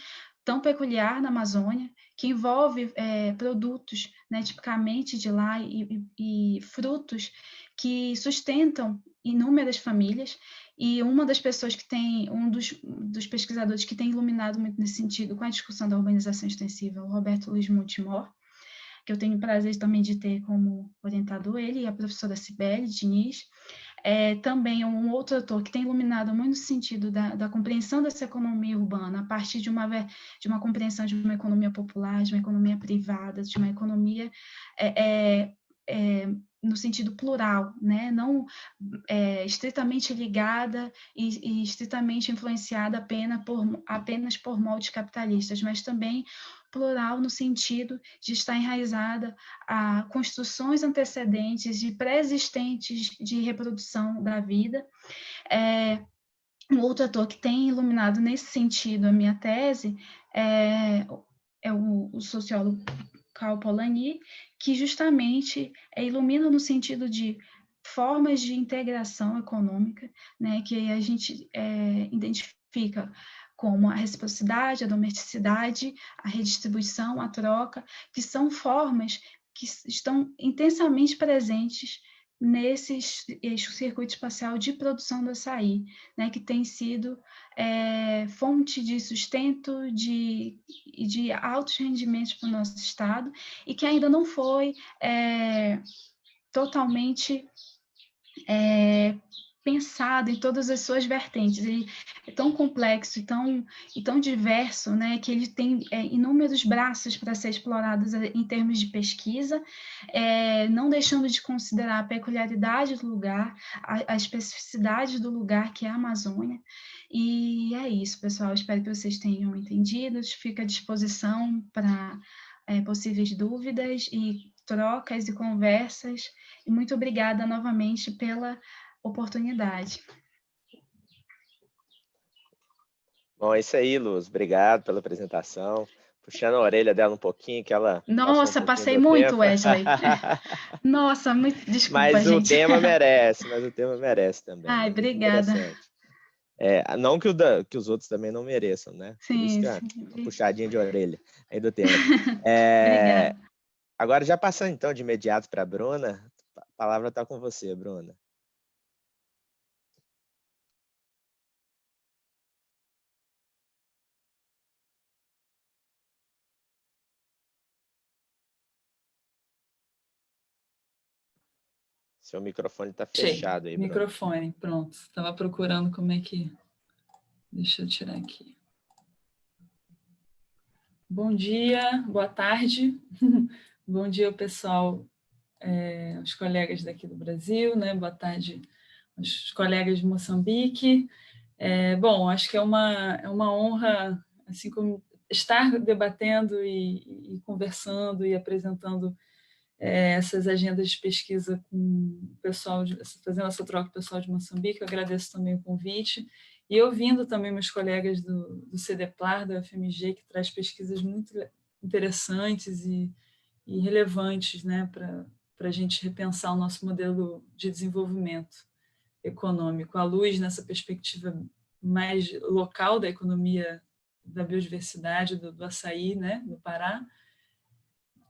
tão peculiar na Amazônia, que envolve produtos, né, tipicamente de lá, e frutos que sustentam inúmeras famílias. E uma das pessoas que tem, um dos pesquisadores que tem iluminado muito nesse sentido com a discussão da urbanização extensiva, é o Roberto Luiz Montemor, que eu tenho o prazer também de ter como orientador ele, e a professora Cibele Diniz. Também um outro autor que tem iluminado muito no sentido da compreensão dessa economia urbana, a partir de uma compreensão de uma economia popular, de uma economia privada, de uma economia no sentido plural, né? Não estritamente ligada e estritamente influenciada apenas por moldes capitalistas, mas também plural no sentido de estar enraizada a construções antecedentes e pré-existentes de reprodução da vida. Um outro ator que tem iluminado nesse sentido a minha tese é o sociólogo Karl Polanyi, que justamente ilumina no sentido de formas de integração econômica, né, que a gente identifica como a reciprocidade, a domesticidade, a redistribuição, a troca, que são formas que estão intensamente presentes nesse circuito espacial de produção do açaí, né, que tem sido fonte de sustento de altos rendimentos para o nosso estado, e que ainda não foi totalmente pensado em todas as suas vertentes. Ele é tão complexo e tão diverso, né, que ele tem inúmeros braços para ser explorados em termos de pesquisa, não deixando de considerar a peculiaridade do lugar, a especificidade do lugar, que é a Amazônia. E é isso, pessoal. Espero que vocês tenham entendido. Fico à disposição para possíveis dúvidas e trocas e conversas. E muito obrigada novamente pela oportunidade. Bom, é isso aí, Luz. Obrigado pela apresentação. Puxando a orelha dela um pouquinho, que ela... Nossa, passei muito, Wesley. Nossa, muito desculpa, mas gente. O tema merece também. Ai, obrigada. Não que os outros também não mereçam, né? Sim, por isso que sim. uma puxadinha de orelha aí do tema. Obrigada. Agora, já passando então de imediato para a Bruna, a palavra está com você, Bruna. Seu microfone está fechado aí, Bruna. Microfone, pronto. Estava procurando como é que... Deixa eu tirar aqui. Bom dia, boa tarde. Bom dia, pessoal, os colegas daqui do Brasil, né? Boa tarde os colegas de Moçambique. Bom, acho que é uma honra assim como estar debatendo e conversando e apresentando essas agendas de pesquisa com o pessoal, fazendo essa troca com o pessoal de Moçambique. Eu agradeço também o convite, e ouvindo também meus colegas do CDPLAR, da UFMG, que traz pesquisas muito interessantes e relevantes, né, para a gente repensar o nosso modelo de desenvolvimento econômico, à luz nessa perspectiva mais local da economia da biodiversidade, do açaí, né, no Pará,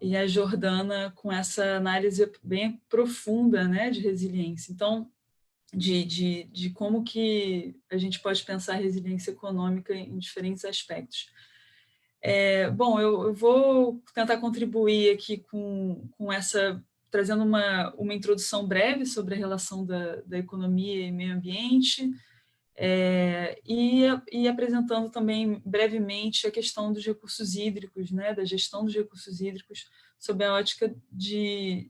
e a Jordana com essa análise bem profunda, né, de resiliência. Então, de como que a gente pode pensar a resiliência econômica em diferentes aspectos. Bom, eu vou tentar contribuir aqui com essa, trazendo uma introdução breve sobre a relação da economia e meio ambiente, e apresentando também brevemente a questão dos recursos hídricos, né, da gestão dos recursos hídricos, sob a ótica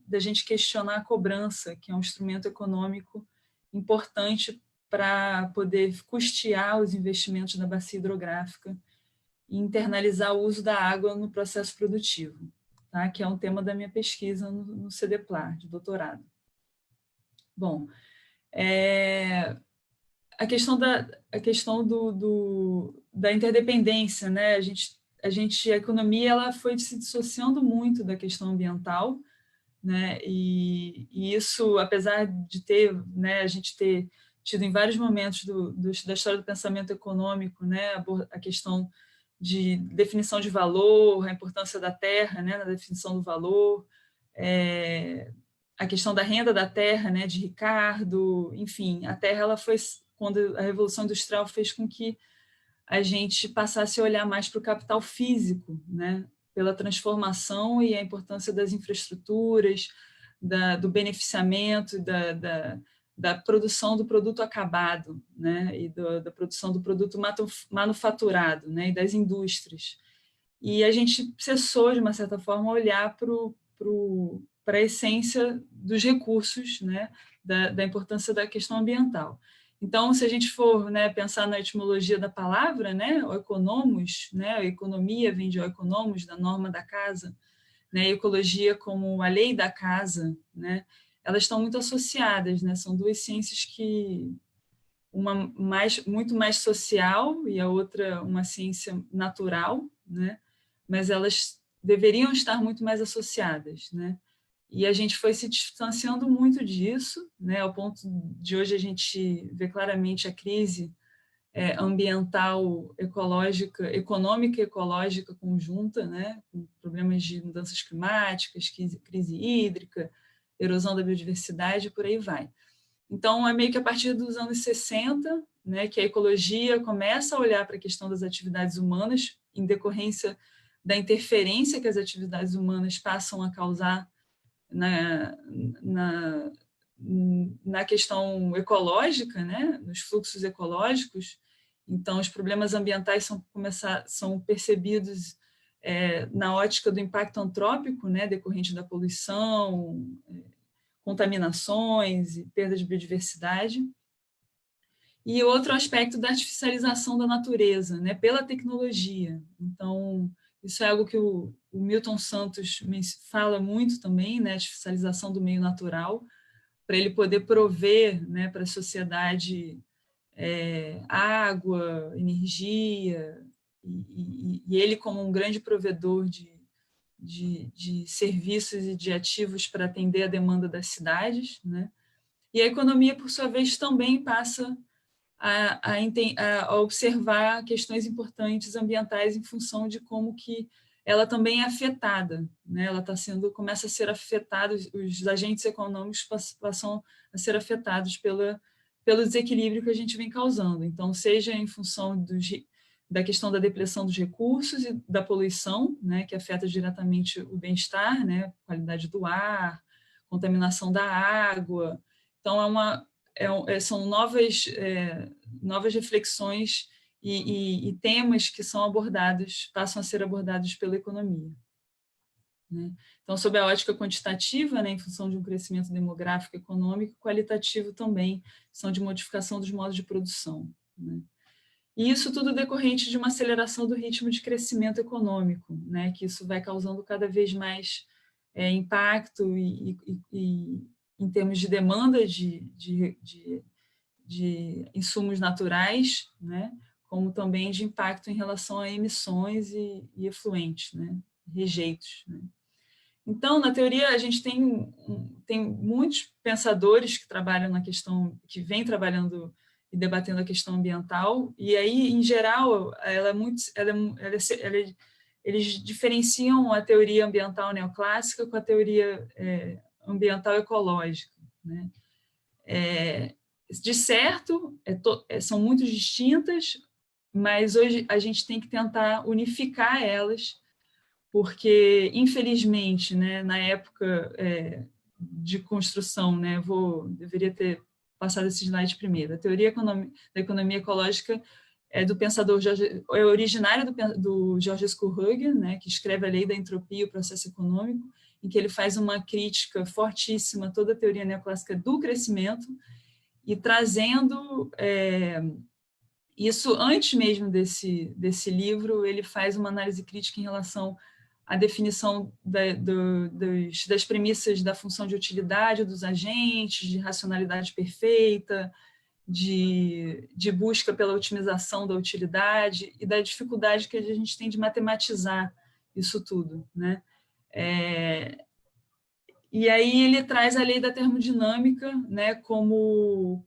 da gente questionar a cobrança, que é um instrumento econômico importante para poder custear os investimentos da bacia hidrográfica e internalizar o uso da água no processo produtivo, tá? Que é um tema da minha pesquisa no CDPLAR, de doutorado. Bom, a questão da interdependência, né? A economia ela foi se dissociando muito da questão ambiental, né? E isso, apesar de a gente ter tido em vários momentos da história do pensamento econômico, né? A questão de definição de valor, a importância da terra, né? Na definição do valor, a questão da renda da terra, né? De Ricardo, enfim, a terra ela foi, quando a Revolução Industrial fez com que a gente passasse a olhar mais para o capital físico, né? Pela transformação e a importância das infraestruturas, do beneficiamento, da produção do produto acabado, né? E da produção do produto manufaturado, né? E das indústrias. E a gente cessou, de uma certa forma, a olhar para a essência dos recursos, né? Da importância da questão ambiental. Então, se a gente for, né, pensar na etimologia da palavra, né, oikonomos, né, a economia vem de oikonomos, da norma da casa, né, a ecologia como a lei da casa, né, elas estão muito associadas, né, são duas ciências que uma muito mais social e a outra uma ciência natural, né, mas elas deveriam estar muito mais associadas, né. E a gente foi se distanciando muito disso, né, ao ponto de hoje a gente ver claramente a crise ambiental, ecológica, econômica e ecológica conjunta, né, com problemas de mudanças climáticas, crise hídrica, erosão da biodiversidade, por aí vai. Então, é meio que a partir dos anos 60, né, que a ecologia começa a olhar para a questão das atividades humanas, em decorrência da interferência que as atividades humanas passam a causar na questão ecológica, né, nos fluxos ecológicos. Então, os problemas ambientais são percebidos na ótica do impacto antrópico, né, decorrente da poluição, contaminações e perda de biodiversidade. E outro aspecto da artificialização da natureza, né, pela tecnologia. Então, isso é algo que o Milton Santos fala muito também, né, a artificialização do meio natural, para ele poder prover, né, para a sociedade água, energia, e ele como um grande provedor de serviços e de ativos para atender a demanda das cidades, né? E a economia, por sua vez, também passa a observar questões importantes ambientais em função de como que ela também é afetada, né? Ela começa a ser afetada, os agentes econômicos passam a ser afetados pelo desequilíbrio que a gente vem causando. Então, seja em função da questão da depressão dos recursos e da poluição, né, que afeta diretamente o bem-estar, né, qualidade do ar, contaminação da água. Então, são novas reflexões e temas que passam a ser abordados pela economia. Né? Então, sob a ótica quantitativa, né, em função de um crescimento demográfico, econômico, qualitativo também, são de modificação dos modos de produção. Né? E isso tudo decorrente de uma aceleração do ritmo de crescimento econômico, né, que isso vai causando cada vez mais impacto em termos de demanda de insumos naturais, né, como também de impacto em relação a emissões e efluentes, né, rejeitos, né. Então, na teoria, a gente tem muitos pensadores que trabalham na questão, que vêm trabalhando e debatendo a questão ambiental, e aí, em geral, eles diferenciam a teoria ambiental neoclássica com a teoria ambiental ecológica, né? De certo, são muito distintas, mas hoje a gente tem que tentar unificar elas, porque, infelizmente, né, na época de construção, né, deveria ter passado esse slide primeiro, a teoria da economia ecológica é originária do Georges Kohlrugger, né, que escreve a Lei da Entropia e o Processo Econômico, em que ele faz uma crítica fortíssima a toda a teoria neoclássica do crescimento, e trazendo isso antes mesmo desse livro, ele faz uma análise crítica em relação à definição das premissas da função de utilidade dos agentes, de racionalidade perfeita, de busca pela otimização da utilidade e da dificuldade que a gente tem de matematizar isso tudo, né? E aí ele traz a lei da termodinâmica, né, como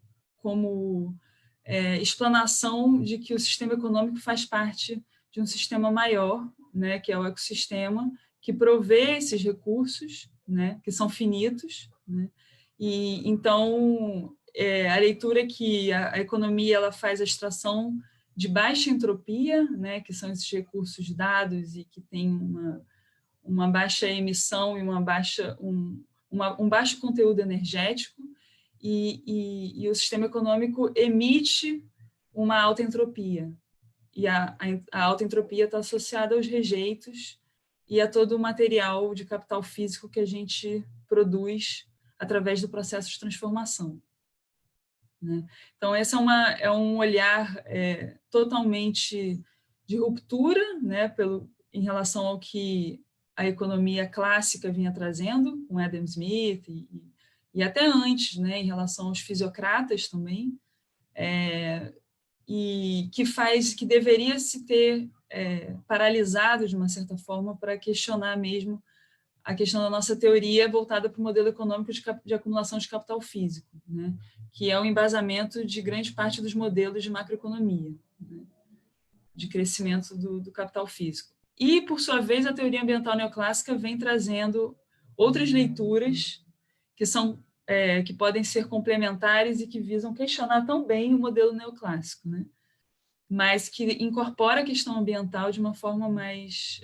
explanação de que o sistema econômico faz parte de um sistema maior, né, que é o ecossistema, que provê esses recursos, né, que são finitos, né? E então a leitura é que a economia ela faz a extração de baixa entropia, né, que são esses recursos dados e que tem uma baixa emissão e um baixo conteúdo energético, e o sistema econômico emite uma alta entropia. E a alta entropia está associada aos rejeitos e a todo o material de capital físico que a gente produz através do processo de transformação, né? Então, esse é um olhar totalmente de ruptura, né, em relação ao que a economia clássica vinha trazendo, com Adam Smith, e até antes, né, em relação aos fisiocratas também, e que deveria se ter paralisado, de uma certa forma, para questionar mesmo a questão da nossa teoria voltada para o modelo econômico de acumulação de capital físico, né, que é o embasamento de grande parte dos modelos de macroeconomia, né, de crescimento do capital físico. E, por sua vez, a teoria ambiental neoclássica vem trazendo outras leituras que podem ser complementares e que visam questionar também o modelo neoclássico, né? Mas que incorpora a questão ambiental de uma forma mais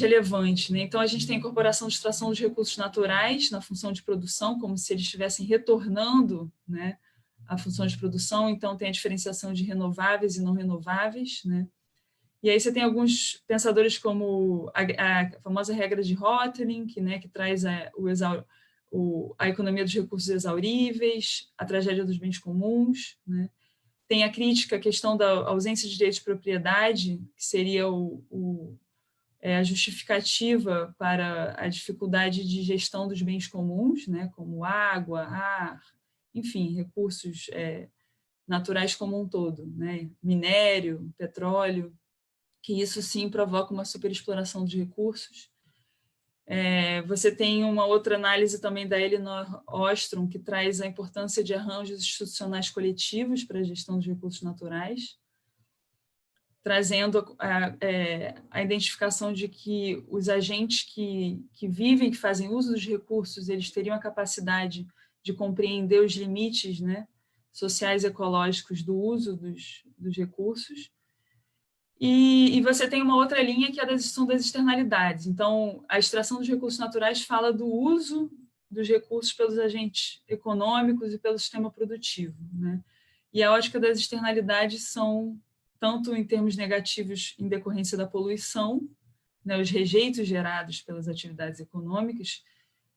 relevante, né? Então, a gente tem a incorporação de extração dos recursos naturais na função de produção, como se eles estivessem retornando, né, à função de produção. Então, tem a diferenciação de renováveis e não renováveis, né? E aí você tem alguns pensadores como a famosa regra de Hotelling, né, que traz a economia dos recursos exauríveis, a tragédia dos bens comuns, né? Tem a crítica à questão da ausência de direito de propriedade, que seria a justificativa para a dificuldade de gestão dos bens comuns, né, como água, ar, enfim, recursos naturais como um todo, né, minério, petróleo, que isso sim provoca uma superexploração de recursos. Você tem uma outra análise também da Elinor Ostrom, que traz a importância de arranjos institucionais coletivos para a gestão dos recursos naturais, trazendo a identificação de que os agentes que vivem, que fazem uso dos recursos, eles teriam a capacidade de compreender os limites, né, sociais e ecológicos do uso dos recursos. E você tem uma outra linha que é a gestão das externalidades. Então, a extração dos recursos naturais fala do uso dos recursos pelos agentes econômicos e pelo sistema produtivo, né? E a ótica das externalidades são tanto em termos negativos em decorrência da poluição, né, os rejeitos gerados pelas atividades econômicas,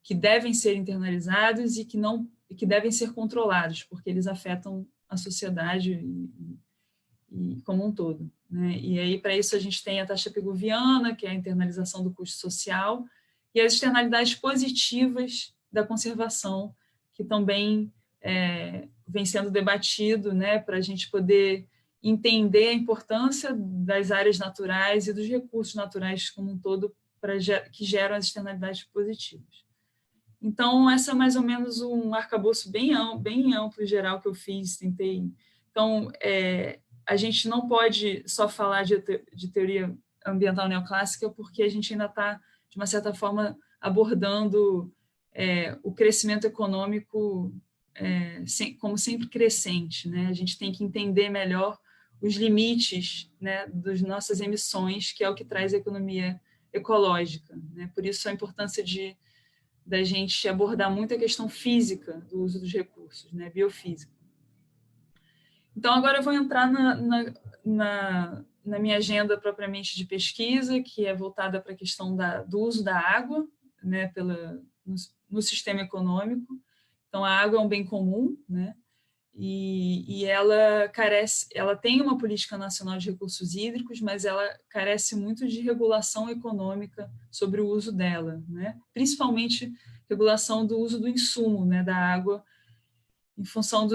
que devem ser internalizados e que devem ser controlados, porque eles afetam a sociedade e como um todo, né? E aí, para isso, a gente tem a taxa pigouviana, que é a internalização do custo social, e as externalidades positivas da conservação, que também vem sendo debatido, né, para a gente poder entender a importância das áreas naturais e dos recursos naturais como um todo que geram as externalidades positivas. Então, essa é mais ou menos um arcabouço bem amplo e geral que eu fiz, tentei. Então, a gente não pode só falar de teoria ambiental neoclássica, porque a gente ainda está, de uma certa forma, abordando o crescimento econômico como sempre crescente, né? A gente tem que entender melhor os limites, né, das nossas emissões, que é o que traz a economia ecológica, né? Por isso a importância da gente abordar muito a questão física do uso dos recursos, né, biofísica. Então, agora eu vou entrar na minha agenda propriamente de pesquisa, que é voltada para a questão do uso da água, né, no sistema econômico. Então, a água é um bem comum, né, e ela tem uma política nacional de recursos hídricos, mas ela carece muito de regulação econômica sobre o uso dela, né? Principalmente regulação do uso do insumo, né, da água, em função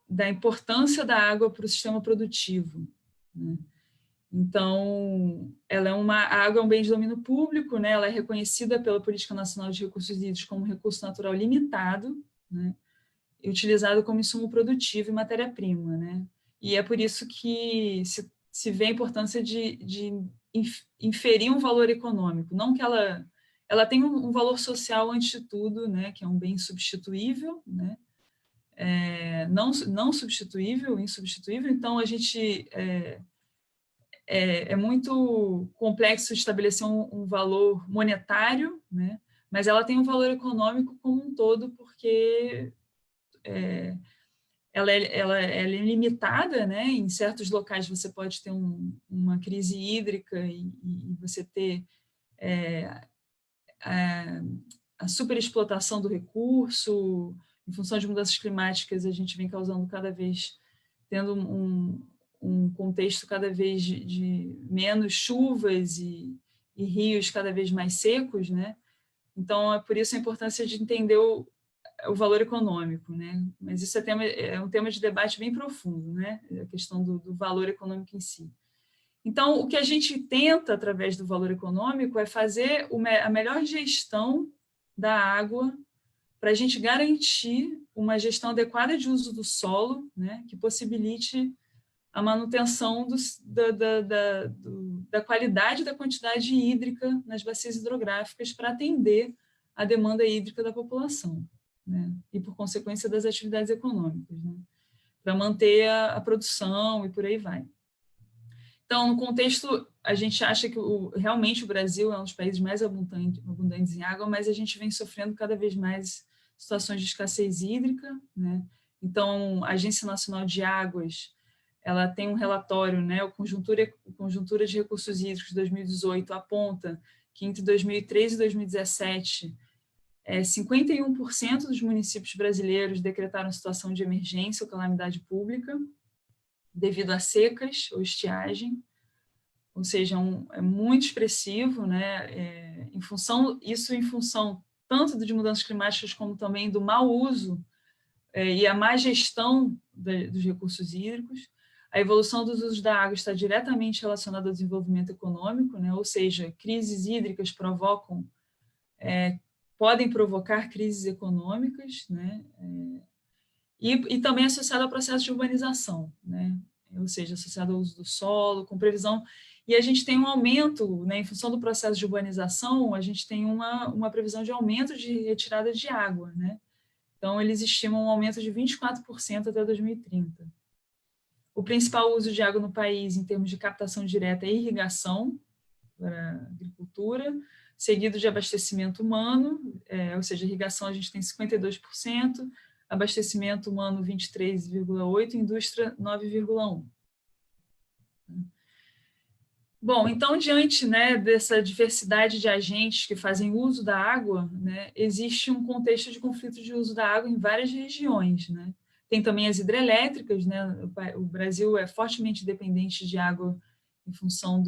da importância da água para o sistema produtivo, né? Então, a água é um bem de domínio público, né? Ela é reconhecida pela Política Nacional de Recursos Hídricos como recurso natural limitado, né? E utilizado como insumo produtivo e matéria-prima, né? E é por isso que se vê a importância de inferir um valor econômico, não que ela tem um valor social antes de tudo, né? Que é um bem substituível, né? Não substituível, insubstituível. Então, a gente é muito complexo estabelecer um valor monetário, né? Mas ela tem um valor econômico como um todo, porque ela é limitada, né? Em certos locais você pode ter uma crise hídrica e você ter a superexplotação do recurso. Em função de mudanças climáticas, a gente vem causando tendo um contexto cada vez de menos chuvas e rios cada vez mais secos, né? Então, é por isso a importância de entender o valor econômico, né? Mas isso é um tema de debate bem profundo, né? A questão do valor econômico em si. Então, o que a gente tenta, através do valor econômico, é fazer a melhor gestão da água para a gente garantir uma gestão adequada de uso do solo, né? Que possibilite a manutenção da qualidade e da quantidade hídrica nas bacias hidrográficas para atender a demanda hídrica da população, né? E, por consequência, das atividades econômicas, né? Para manter a produção e por aí vai. Então, no contexto, a gente acha que realmente o Brasil é um dos países mais abundantes em água, mas a gente vem sofrendo cada vez mais situações de escassez hídrica, né? Então, a Agência Nacional de Águas, ela tem um relatório, né, o Conjuntura de Recursos Hídricos de 2018 aponta que entre 2013 e 2017, 51% dos municípios brasileiros decretaram situação de emergência ou calamidade pública devido a secas ou estiagem, ou seja, é muito expressivo, né, em função tanto de mudanças climáticas como também do mau uso e a má gestão dos recursos hídricos. A evolução dos usos da água está diretamente relacionada ao desenvolvimento econômico, né? Ou seja, crises hídricas podem provocar crises econômicas, né? E também associado ao processo de urbanização, né? Ou seja, associado ao uso do solo, com previsão. E a gente tem um aumento, né? Em função do processo de urbanização, a gente tem uma previsão de aumento de retirada de água, né? Então, eles estimam um aumento de 24% até 2030. O principal uso de água no país, em termos de captação direta, é irrigação para a agricultura, seguido de abastecimento humano, ou seja, irrigação a gente tem 52%, abastecimento humano 23,8%, indústria 9,1%. Bom, então, diante, né, dessa diversidade de agentes que fazem uso da água, né, existe um contexto de conflito de uso da água em várias regiões, né? Tem também as hidrelétricas, né? O Brasil é fortemente dependente de água em função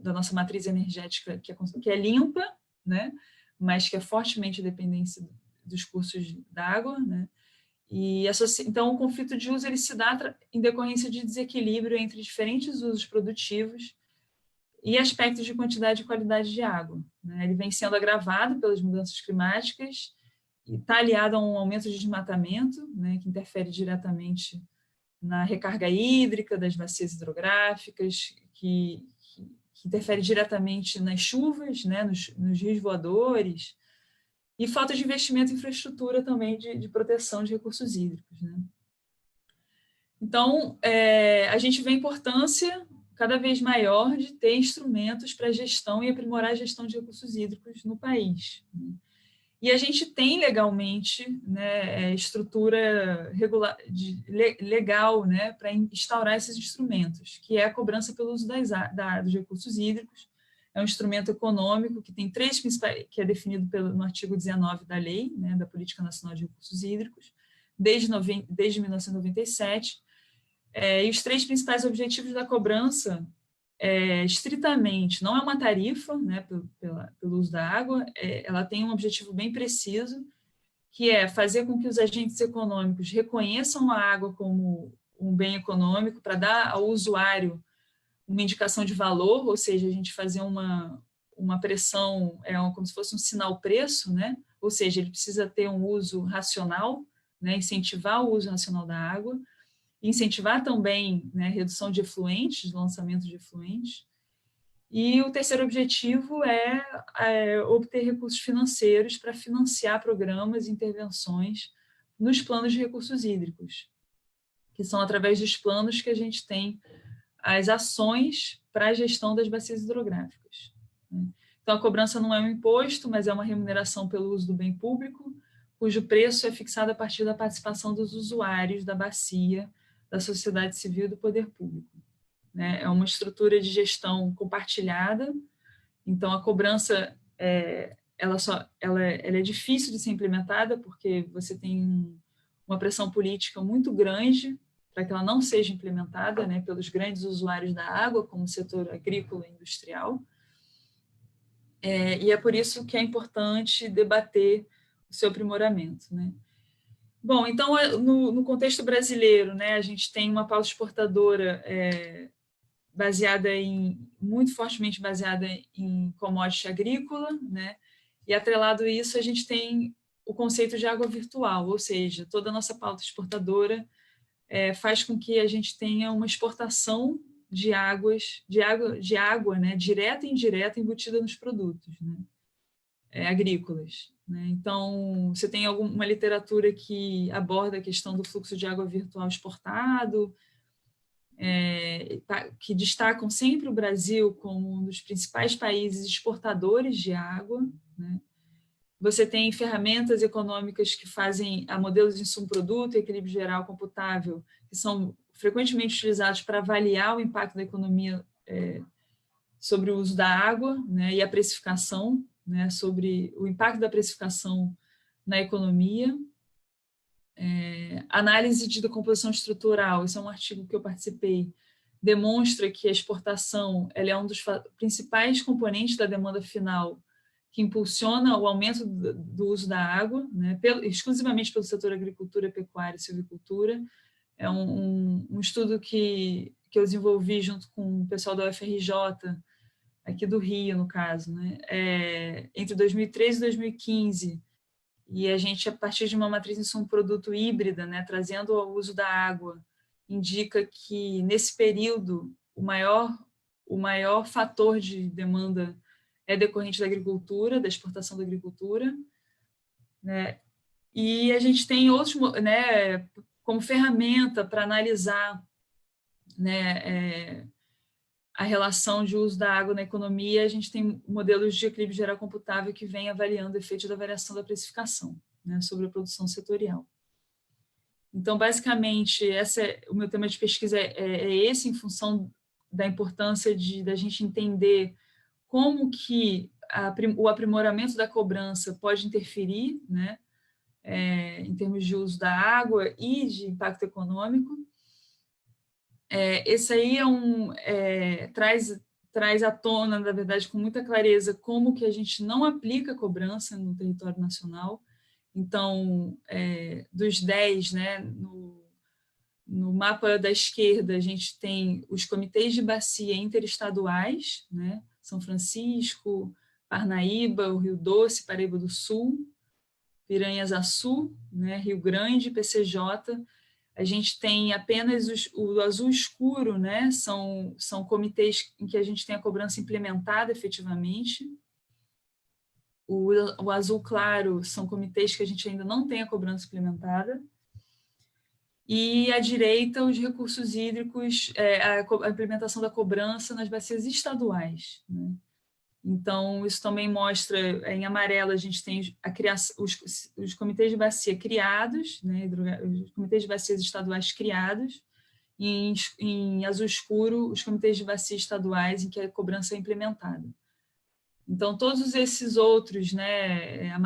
da nossa matriz energética, que é limpa, né? Mas que é fortemente dependente dos cursos d'água, né? Então, o conflito de uso ele se dá em decorrência de desequilíbrio entre diferentes usos produtivos e aspectos de quantidade e qualidade de água, né? Ele vem sendo agravado pelas mudanças climáticas e está aliado a um aumento de desmatamento, né, que interfere diretamente na recarga hídrica das bacias hidrográficas, que interfere diretamente nas chuvas, né, nos rios voadores, e falta de investimento em infraestrutura também de proteção de recursos hídricos, né? Então, a gente vê a importância cada vez maior de ter instrumentos para gestão e aprimorar a gestão de recursos hídricos no país, né? E a gente tem legalmente, né, estrutura legal, né, para instaurar esses instrumentos, que é a cobrança pelo uso dos recursos hídricos. É um instrumento econômico que tem três principais, que é definido no artigo 19 da lei, né, da Política Nacional de Recursos Hídricos, desde 1997. E os três principais objetivos da cobrança estritamente, não é uma tarifa, né, pelo uso da água, ela tem um objetivo bem preciso, que é fazer com que os agentes econômicos reconheçam a água como um bem econômico, para dar ao usuário uma indicação de valor, ou seja, a gente fazer uma pressão, como se fosse um sinal-preço, né? Ou seja, ele precisa ter um uso racional, né? Incentivar o uso racional da água, incentivar também, né, redução de efluentes, lançamento de efluentes. E o terceiro objetivo é obter recursos financeiros para financiar programas e intervenções nos planos de recursos hídricos, que são através dos planos que a gente tem as ações para a gestão das bacias hidrográficas, né? Então, a cobrança não é um imposto, mas é uma remuneração pelo uso do bem público, cujo preço é fixado a partir da participação dos usuários da bacia, da sociedade civil e do poder público, né? É uma estrutura de gestão compartilhada. Então, a cobrança ela é difícil de ser implementada, porque você tem uma pressão política muito grande para que ela não seja implementada, né, pelos grandes usuários da água, como o setor agrícola e industrial. E é por isso que é importante debater o seu aprimoramento, né? Bom, então, no contexto brasileiro, né, a gente tem uma pauta exportadora muito fortemente baseada em commodity agrícola, né? E atrelado a isso, a gente tem o conceito de água virtual, ou seja, toda a nossa pauta exportadora faz com que a gente tenha uma exportação de água, né, direta e indireta, embutida nos produtos, né, agrícolas, né? Então, você tem uma literatura que aborda a questão do fluxo de água virtual exportado, que destacam sempre o Brasil como um dos principais países exportadores de água, né? Você tem ferramentas econômicas que fazem a modelos de insumo-produto e equilíbrio geral computável, que são frequentemente utilizados para avaliar o impacto da economia sobre o uso da água, né, e a precificação, né, sobre o impacto da precificação na economia. Análise de decomposição estrutural, esse é um artigo que eu participei, demonstra que a exportação ela é um dos principais componentes da demanda final que impulsiona o aumento do uso da água, né, exclusivamente pelo setor agricultura, pecuária e silvicultura. É um estudo que eu desenvolvi junto com o pessoal da UFRJ, aqui do Rio, no caso, né, entre 2013 e 2015, e a gente, a partir de uma matriz insumo-produto híbrida, né, trazendo ao uso da água, indica que, nesse período, o maior fator de demanda é decorrente da agricultura, da exportação da agricultura, né? E a gente tem outros, né, como ferramenta para analisar, né, a relação de uso da água na economia, a gente tem modelos de equilíbrio geral computável que vem avaliando o efeito da variação da precificação, né, sobre a produção setorial. Então, basicamente, o meu tema de pesquisa é esse, em função da importância da gente entender como que o aprimoramento da cobrança pode interferir, né, em termos de uso da água e de impacto econômico. Esse aí traz à tona, na verdade, com muita clareza, como que a gente não aplica cobrança no território nacional. Então, dos 10, né, no mapa da esquerda, a gente tem os comitês de bacia interestaduais, né, São Francisco, Parnaíba, o Rio Doce, Paraíba do Sul, Piranhas-Açu, né, Rio Grande, PCJ. A gente tem apenas o azul escuro, né, são comitês em que a gente tem a cobrança implementada efetivamente. O azul claro são comitês que a gente ainda não tem a cobrança implementada. E à direita, os recursos hídricos, a implementação da cobrança nas bacias estaduais, né? Então, isso também mostra, em amarelo, a gente tem os comitês de bacia criados, né, os comitês de bacias estaduais criados, e em azul escuro, os comitês de bacia estaduais em que a cobrança é implementada. Então, todos esses outros, né,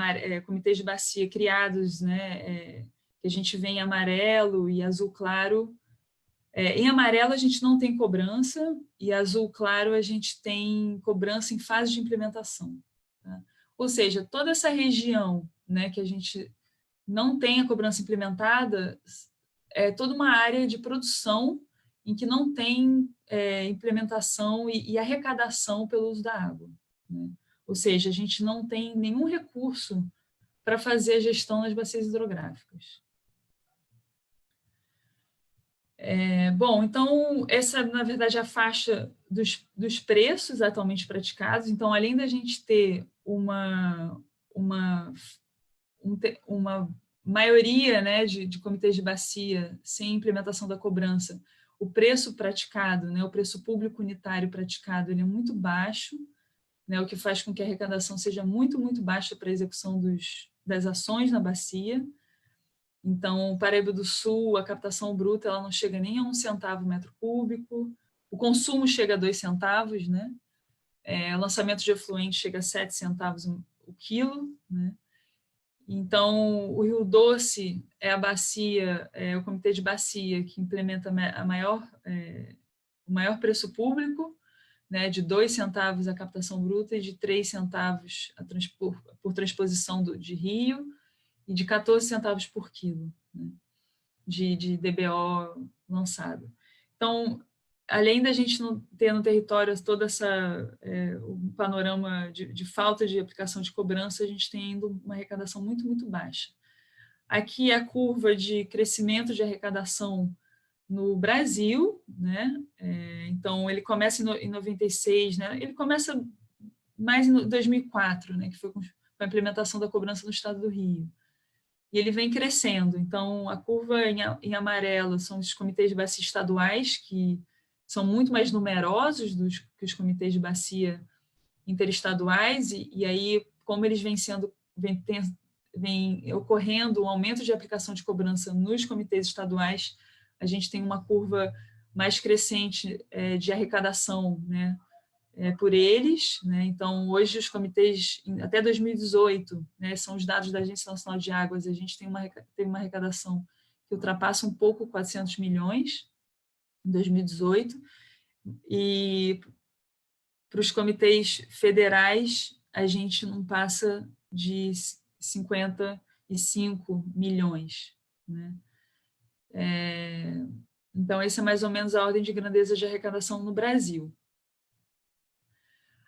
comitês de bacia criados, né, que a gente vê em amarelo e azul claro, em amarelo a gente não tem cobrança e azul claro a gente tem cobrança em fase de implementação. Tá? Ou seja, toda essa região, né, que a gente não tem a cobrança implementada é toda uma área de produção em que não tem implementação e arrecadação pelo uso da água, né? Ou seja, a gente não tem nenhum recurso para fazer a gestão das bacias hidrográficas. Bom, então, essa, na verdade, é a faixa dos preços atualmente praticados. Então, além da gente ter uma maioria, né, de comitês de bacia sem implementação da cobrança, o preço praticado, né, o preço público unitário praticado, ele é muito baixo, né, o que faz com que a arrecadação seja muito, muito baixa para a execução das ações na bacia. Então, Paraíba do Sul, a captação bruta ela não chega nem a 1 centavo metro cúbico, o consumo chega a 2 centavos, né? O lançamento de efluente chega a 7 centavos o quilo, né? Então, o Rio Doce é a bacia, o comitê de bacia que implementa o maior preço público, né, de 2 centavos a captação bruta e de 3 centavos por transposição de rio, e de 14 centavos por quilo, né, de DBO lançado. Então, além da gente não ter no território todo um panorama de falta de aplicação de cobrança, a gente tem ainda uma arrecadação muito, muito baixa. Aqui é a curva de crescimento de arrecadação no Brasil, né? Então, ele começa em 96, né? Ele começa mais em 2004, né? Que foi com a implementação da cobrança no estado do Rio. E ele vem crescendo. Então, a curva em amarelo são os comitês de bacia estaduais, que são muito mais numerosos que os comitês de bacia interestaduais, e aí, como eles vem ocorrendo um aumento de aplicação de cobrança nos comitês estaduais, a gente tem uma curva mais crescente de arrecadação, né, por eles, né? Então, hoje os comitês, até 2018, né, são os dados da Agência Nacional de Águas, a gente tem uma arrecadação que ultrapassa um pouco 400 milhões em 2018, e para os comitês federais a gente não passa de 55 milhões, né? Então, essa é mais ou menos a ordem de grandeza de arrecadação no Brasil.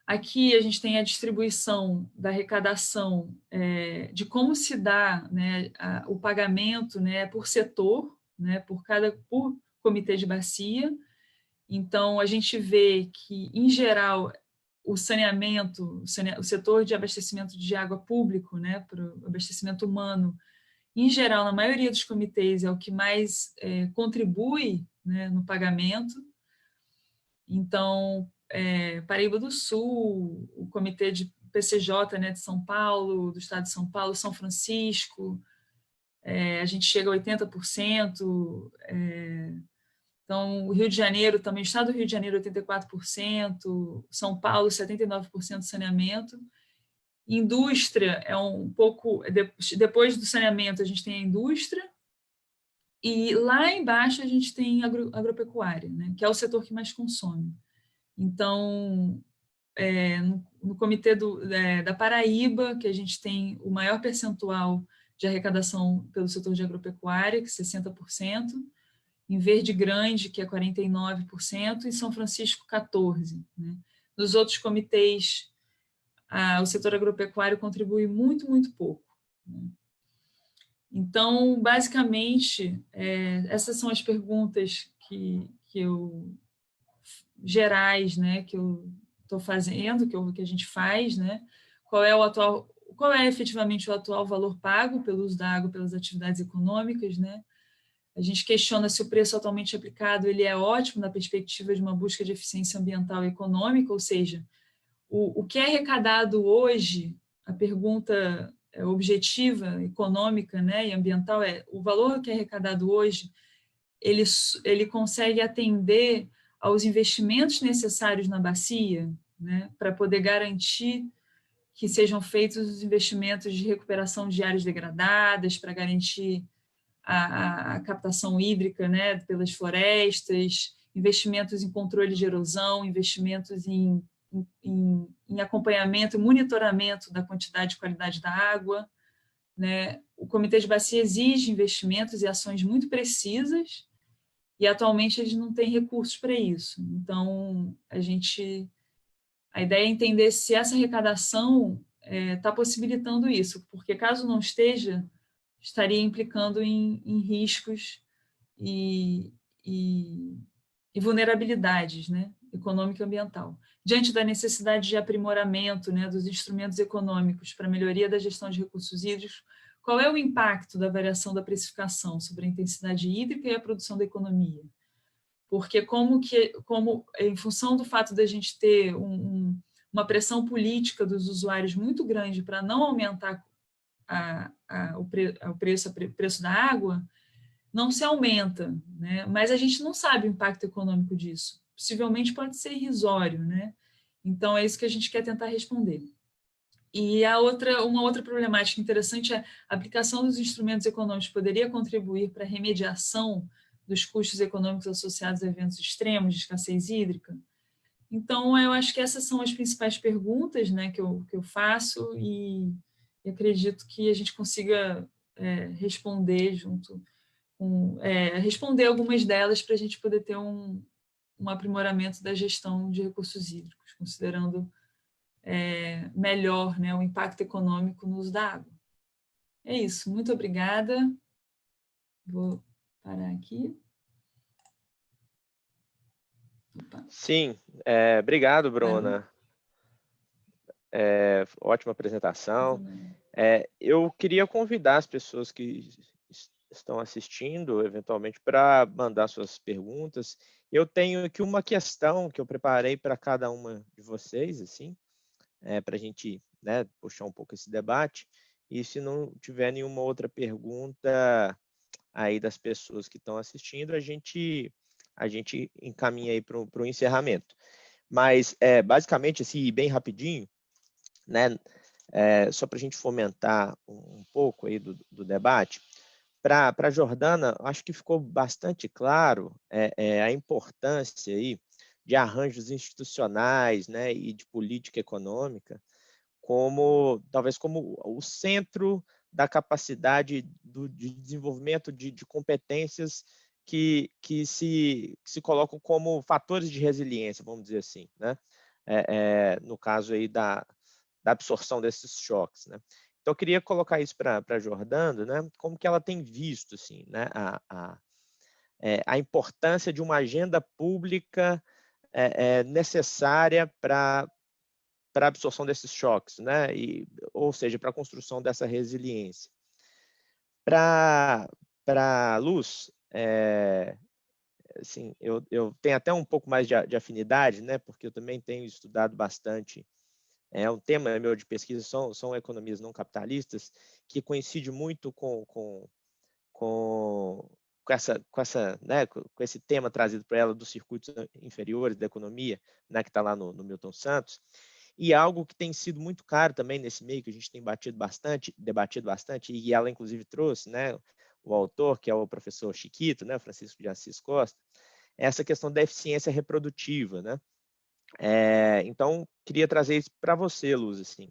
Aqui a gente tem a distribuição da arrecadação, de como se dá, né, o pagamento, né, por setor, né, por comitê de bacia. Então, a gente vê que, em geral, o saneamento, o setor de abastecimento de água público, né, para o abastecimento humano, em geral, na maioria dos comitês, é o que mais contribui, né, no pagamento. Então, Paraíba do Sul, o comitê de PCJ, né, de São Paulo, do estado de São Paulo, São Francisco, a gente chega a 80%, então o Rio de Janeiro também, o estado do Rio de Janeiro 84%, São Paulo 79% de saneamento, Indústria é um pouco... Depois do saneamento, a gente tem a indústria, e lá embaixo a gente tem agropecuária, né, que é o setor que mais consome. Então, no comitê da Paraíba, que a gente tem o maior percentual de arrecadação pelo setor de agropecuária, que é 60%, em Verde Grande, que é 49%, e São Francisco, 14%. Né? Nos outros comitês, o setor agropecuário contribui muito, muito pouco. Né? Então, basicamente, essas são as perguntas que eu gerais, né, que eu estou fazendo, que a gente faz, né? Qual é efetivamente o atual valor pago pelo uso da água pelas atividades econômicas, né? A gente questiona se o preço atualmente aplicado ele é ótimo na perspectiva de uma busca de eficiência ambiental e econômica, ou seja, o que é arrecadado hoje, a pergunta objetiva, econômica, né, e ambiental o valor que é arrecadado hoje, ele consegue atender aos investimentos necessários na bacia, né, para poder garantir que sejam feitos os investimentos de recuperação de áreas degradadas, para garantir a captação hídrica, né, pelas florestas, investimentos em controle de erosão, investimentos em acompanhamento e monitoramento da quantidade e qualidade da água. Né? O Comitê de Bacia exige investimentos e ações muito precisas, e atualmente eles não têm recursos para isso. Então, a ideia é entender se essa arrecadação está possibilitando isso, porque caso não esteja, estaria implicando em riscos e vulnerabilidades, né, econômica e ambiental. Diante da necessidade de aprimoramento, né, dos instrumentos econômicos para a melhoria da gestão de recursos hídricos, qual é o impacto da variação da precificação sobre a intensidade hídrica e a produção da economia? Porque como em função do fato da gente ter uma pressão política dos usuários muito grande para não aumentar o preço da água, não se aumenta, né? Mas a gente não sabe o impacto econômico disso. Possivelmente pode ser irrisório, né? Então, é isso que a gente quer tentar responder. E uma outra problemática interessante é a aplicação dos instrumentos econômicos poderia contribuir para a remediação dos custos econômicos associados a eventos extremos de escassez hídrica. Então, eu acho que essas são as principais perguntas, né, que eu faço, e acredito que a gente consiga responder responder algumas delas para a gente poder ter um aprimoramento da gestão de recursos hídricos, considerando melhor, né, o impacto econômico no uso da água. É isso, muito obrigada. Vou parar aqui. Opa. Sim, obrigado, Bruna. Ótima apresentação. Eu queria convidar as pessoas que estão assistindo, eventualmente, para mandar suas perguntas. Eu tenho aqui uma questão que eu preparei para cada uma de vocês, assim, para a gente, né, puxar um pouco esse debate. E se não tiver nenhuma outra pergunta aí das pessoas que estão assistindo, a gente encaminha aí para o encerramento. Mas, basicamente, assim, bem rapidinho, né, só para a gente fomentar um pouco aí do debate, para a Jordana, acho que ficou bastante claro a importância aí de arranjos institucionais, né, e de política econômica, talvez como o centro da capacidade de desenvolvimento de competências que se colocam como fatores de resiliência, vamos dizer assim, né? No caso aí da absorção desses choques, né? Então, eu queria colocar isso para a Jordana, né? Como que ela tem visto, assim, né? A importância de uma agenda pública necessária para a absorção desses choques, né? Ou seja, para a construção dessa resiliência. Para Luz, assim, eu tenho até um pouco mais de afinidade, né? Porque eu também tenho estudado bastante. Um tema meu de pesquisa são economias não capitalistas, que coincide muito com esse tema trazido para ela dos circuitos inferiores da economia, né, que está lá no Milton Santos. e algo que tem sido muito caro também nesse meio, que a gente tem debatido bastante, e ela inclusive trouxe, né, o autor, que é o professor Chiquito, né, Francisco de Assis Costa, é essa questão da eficiência reprodutiva, né? Então, queria trazer isso para você, Luz, assim.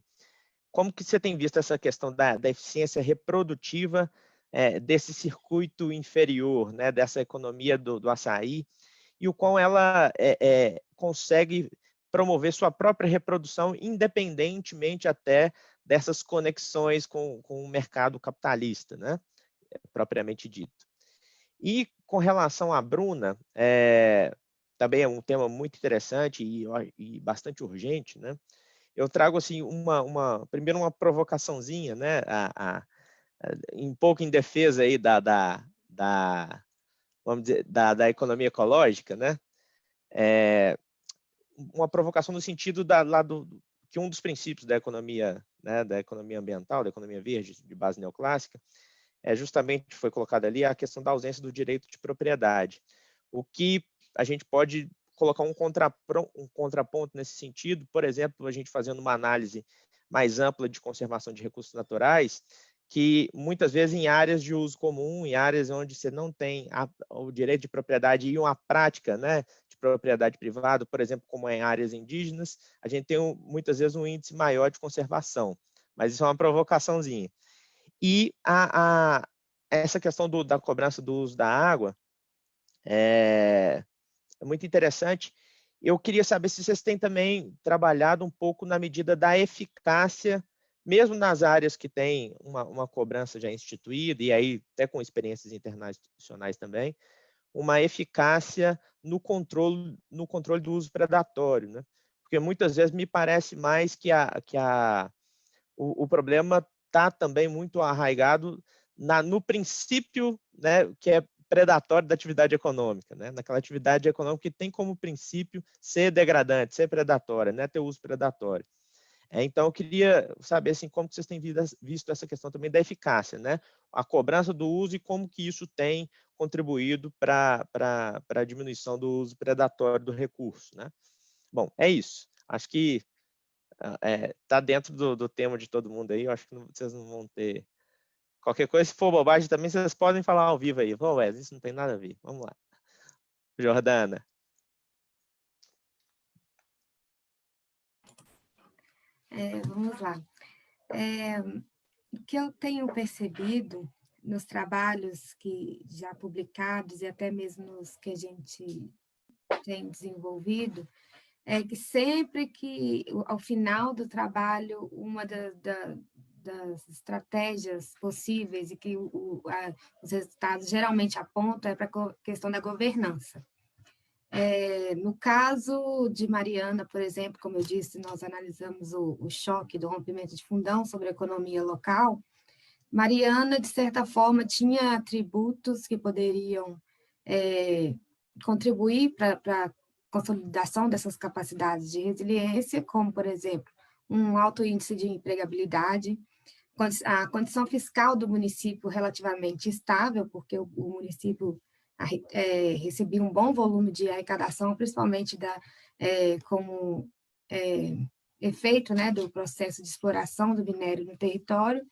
Como que você tem visto essa questão da eficiência reprodutiva desse circuito inferior, né, dessa economia do açaí, e o qual ela consegue promover sua própria reprodução, independentemente até dessas conexões com o mercado capitalista, né, propriamente dito. E com relação à Bruna, também é um tema muito interessante e bastante urgente, né? Eu trago assim primeiro uma provocaçãozinha, né? Um pouco em defesa aí vamos dizer, da economia ecológica, né? Uma provocação no sentido que um dos princípios da economia, né, da economia ambiental, da economia verde de base neoclássica, justamente foi colocada ali a questão da ausência do direito de propriedade. O que a gente pode colocar um contraponto nesse sentido, por exemplo, a gente fazendo uma análise mais ampla de conservação de recursos naturais, que muitas vezes em áreas de uso comum, em áreas onde você não tem o direito de propriedade e uma prática, né, de propriedade privada, por exemplo, como em áreas indígenas, a gente tem muitas vezes um índice maior de conservação. Mas isso é uma provocaçãozinha. E essa questão da cobrança do uso da água é muito interessante. Eu queria saber se vocês têm também trabalhado um pouco na medida da eficácia, mesmo nas áreas que têm uma cobrança já instituída, e aí até com experiências internacionais também, uma eficácia no controle do uso predatório, né? Porque muitas vezes me parece mais que o problema está também muito arraigado no princípio, né, que é predatório da atividade econômica, né? Naquela atividade econômica que tem como princípio ser degradante, ser predatória, né? Ter uso predatório. Então, eu queria saber assim, como que vocês têm visto essa questão também da eficácia, né? A cobrança do uso e como que isso tem contribuído para a diminuição do uso predatório do recurso, né? Bom, é isso. Acho que tá dentro do tema de todo mundo aí. Eu acho que vocês não vão ter qualquer coisa. Se for bobagem também, vocês podem falar ao vivo aí. Pô, Wesley, isso não tem nada a ver. Vamos lá. Jordana. Vamos lá. O que eu tenho percebido nos trabalhos que já publicados e até mesmo nos que a gente tem desenvolvido, é que sempre que, ao final do trabalho, uma das estratégias possíveis e que os resultados geralmente apontam é para a questão da governança. No caso de Mariana, por exemplo, como eu disse, nós analisamos o choque do rompimento de fundão sobre a economia local. Mariana, de certa forma, tinha atributos que poderiam contribuir para a consolidação dessas capacidades de resiliência, como, por exemplo, um alto índice de empregabilidade, a condição fiscal do município relativamente estável, porque o município recebia um bom volume de arrecadação, principalmente como efeito, né, do processo de exploração do minério no território.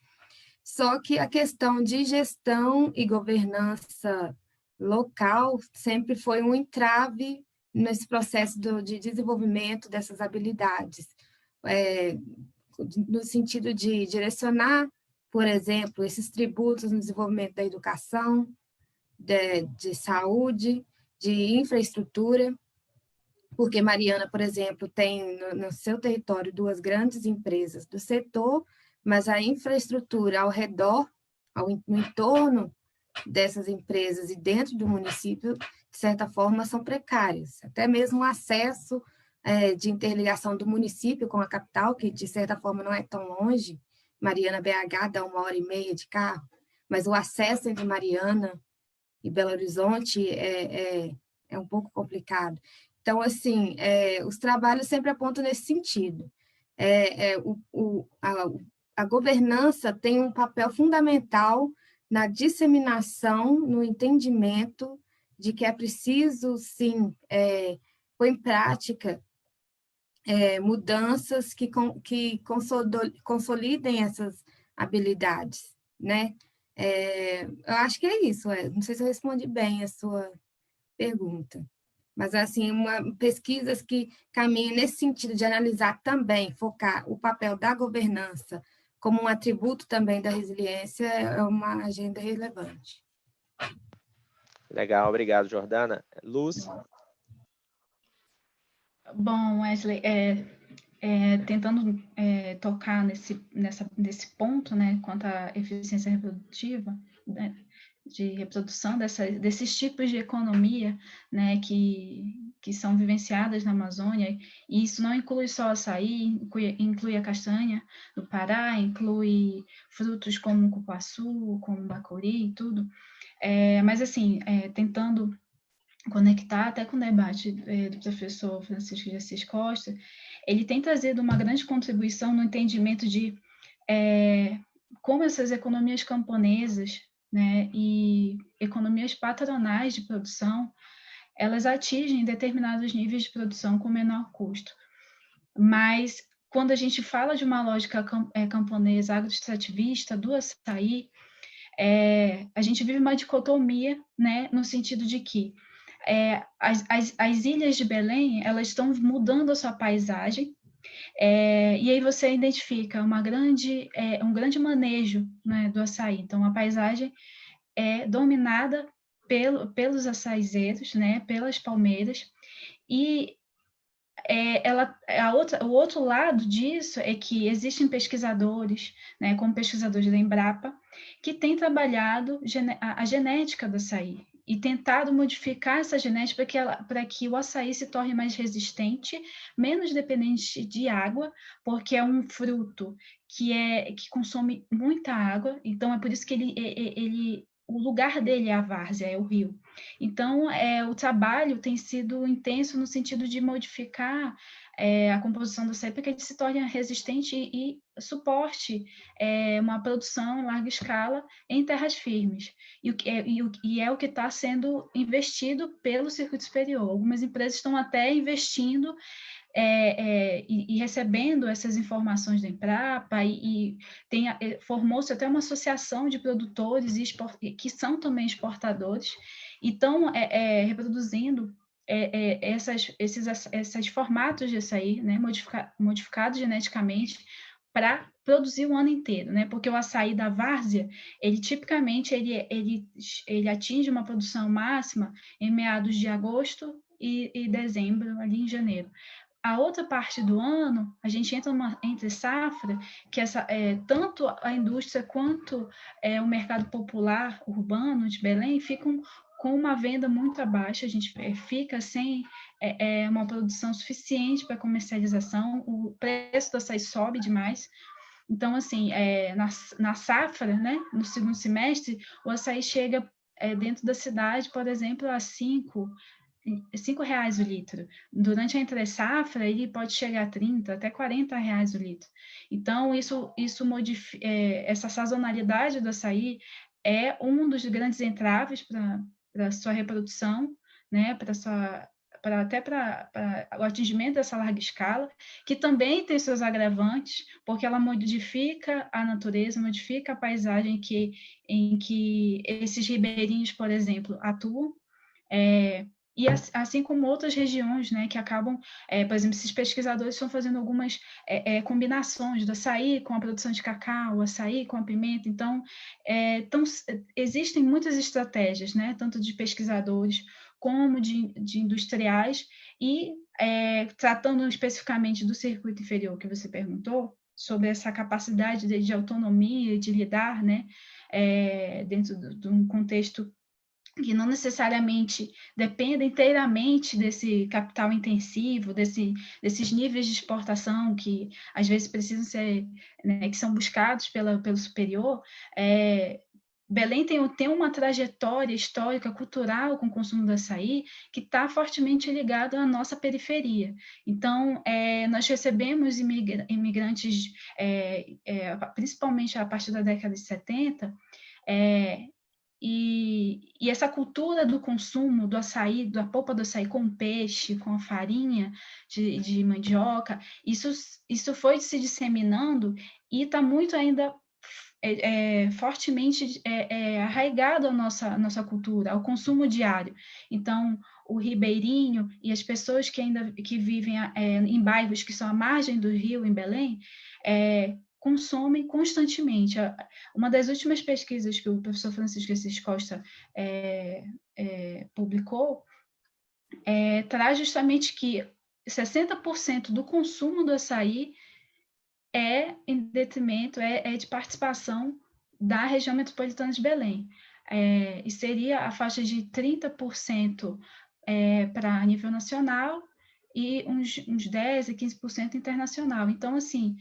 Só que a questão de gestão e governança local sempre foi um entrave nesse processo de desenvolvimento dessas habilidades, no sentido de direcionar, por exemplo, esses tributos no desenvolvimento da educação, de saúde, de infraestrutura, porque Mariana, por exemplo, tem no seu território 2 grandes empresas do setor, mas a infraestrutura ao redor, no entorno dessas empresas e dentro do município, de certa forma, são precárias. Até mesmo o acesso de interligação do município com a capital, que de certa forma não é tão longe, Mariana BH dá 1h30 de carro, mas o acesso entre Mariana e Belo Horizonte é um pouco complicado. Então, assim, os trabalhos sempre apontam nesse sentido. A governança tem um papel fundamental na disseminação, no entendimento de que é preciso, sim, pôr em prática mudanças que consolidem essas habilidades, né? Eu acho que é isso. Não sei se eu respondi bem a sua pergunta, mas assim, pesquisas que caminham nesse sentido de analisar também, focar o papel da governança como um atributo também da resiliência é uma agenda relevante. Legal, obrigado, Jordana. Luz? Bom, Wesley, tentando tocar nesse ponto, né, quanto à eficiência reprodutiva, né, de reprodução desses tipos de economia, né, que são vivenciadas na Amazônia, e isso não inclui só açaí, inclui a castanha do Pará, inclui frutos como o cupuaçu, como o bacuri e tudo, mas assim, tentando conectar até com o debate do professor Francisco de Assis Costa, ele tem trazido uma grande contribuição no entendimento de como essas economias camponesas, né, e economias patronais de produção, elas atingem determinados níveis de produção com menor custo. Mas, quando a gente fala de uma lógica camponesa agroextrativista do açaí, a gente vive uma dicotomia, né, no sentido de que as ilhas de Belém, elas estão mudando a sua paisagem, e aí você identifica um grande manejo, né, do açaí. Então, a paisagem é dominada pelos açaizeiros, né, pelas palmeiras, e o outro lado disso é que existem pesquisadores, né, como pesquisadores da Embrapa, que têm trabalhado a genética do açaí e tentado modificar essa genética para que o açaí se torne mais resistente, menos dependente de água, porque é um fruto que consome muita água, então é por isso que o lugar dele é a várzea, é o rio. Então, o trabalho tem sido intenso no sentido de modificar a composição do açaí para que ele se torne resistente e suporte uma produção em larga escala em terras firmes. E é o que está sendo investido pelo circuito superior. Algumas empresas estão até investindo e recebendo essas informações da Embrapa, e formou-se até uma associação de produtores que são também exportadores, e estão reproduzindo esses formatos de açaí, né, modificados geneticamente para produzir o ano inteiro, né? Porque o açaí da várzea, ele tipicamente ele atinge uma produção máxima em meados de agosto e dezembro, ali em janeiro. A outra parte do ano, a gente entra entre safra, que tanto a indústria quanto o mercado popular urbano de Belém ficam com uma venda muito abaixo, a gente fica sem uma produção suficiente para comercialização, o preço do açaí sobe demais. Então, assim, na safra, né, no segundo semestre, o açaí chega dentro da cidade, por exemplo, a R$5 o litro. Durante a entre-safra, ele pode chegar a 30, até R$40 o litro. Então, isso modifica, essa sazonalidade do açaí é um dos grandes entraves para a sua reprodução, né, até para o atingimento dessa larga escala, que também tem seus agravantes, porque ela modifica a natureza, modifica a paisagem em que esses ribeirinhos, por exemplo, atuam, e assim como outras regiões, né, que acabam, por exemplo, esses pesquisadores estão fazendo algumas combinações do açaí com a produção de cacau, açaí com a pimenta, então existem muitas estratégias, né, tanto de pesquisadores como de industriais, e tratando especificamente do circuito inferior que você perguntou, sobre essa capacidade de autonomia, de lidar, né, dentro de um contexto que não necessariamente depende inteiramente desse capital intensivo, desses níveis de exportação que às vezes precisam ser, né, que são buscados pelo superior. Belém tem uma trajetória histórica, cultural com o consumo do açaí que está fortemente ligado à nossa periferia. Então, nós recebemos imigrantes, principalmente a partir da década de 70, E essa cultura do consumo do açaí, da polpa do açaí com peixe, com a farinha de mandioca, isso foi se disseminando e está muito ainda fortemente arraigado à nossa cultura, ao consumo diário. Então, o ribeirinho e as pessoas que vivem em bairros que são à margem do rio, em Belém, consomem constantemente. Uma das últimas pesquisas que o professor Francisco Assis Costa publicou traz justamente que 60% do consumo do açaí em detrimento, de participação da região metropolitana de Belém. E seria a faixa de 30% para nível nacional e uns 10% a 15% internacional. Então, assim,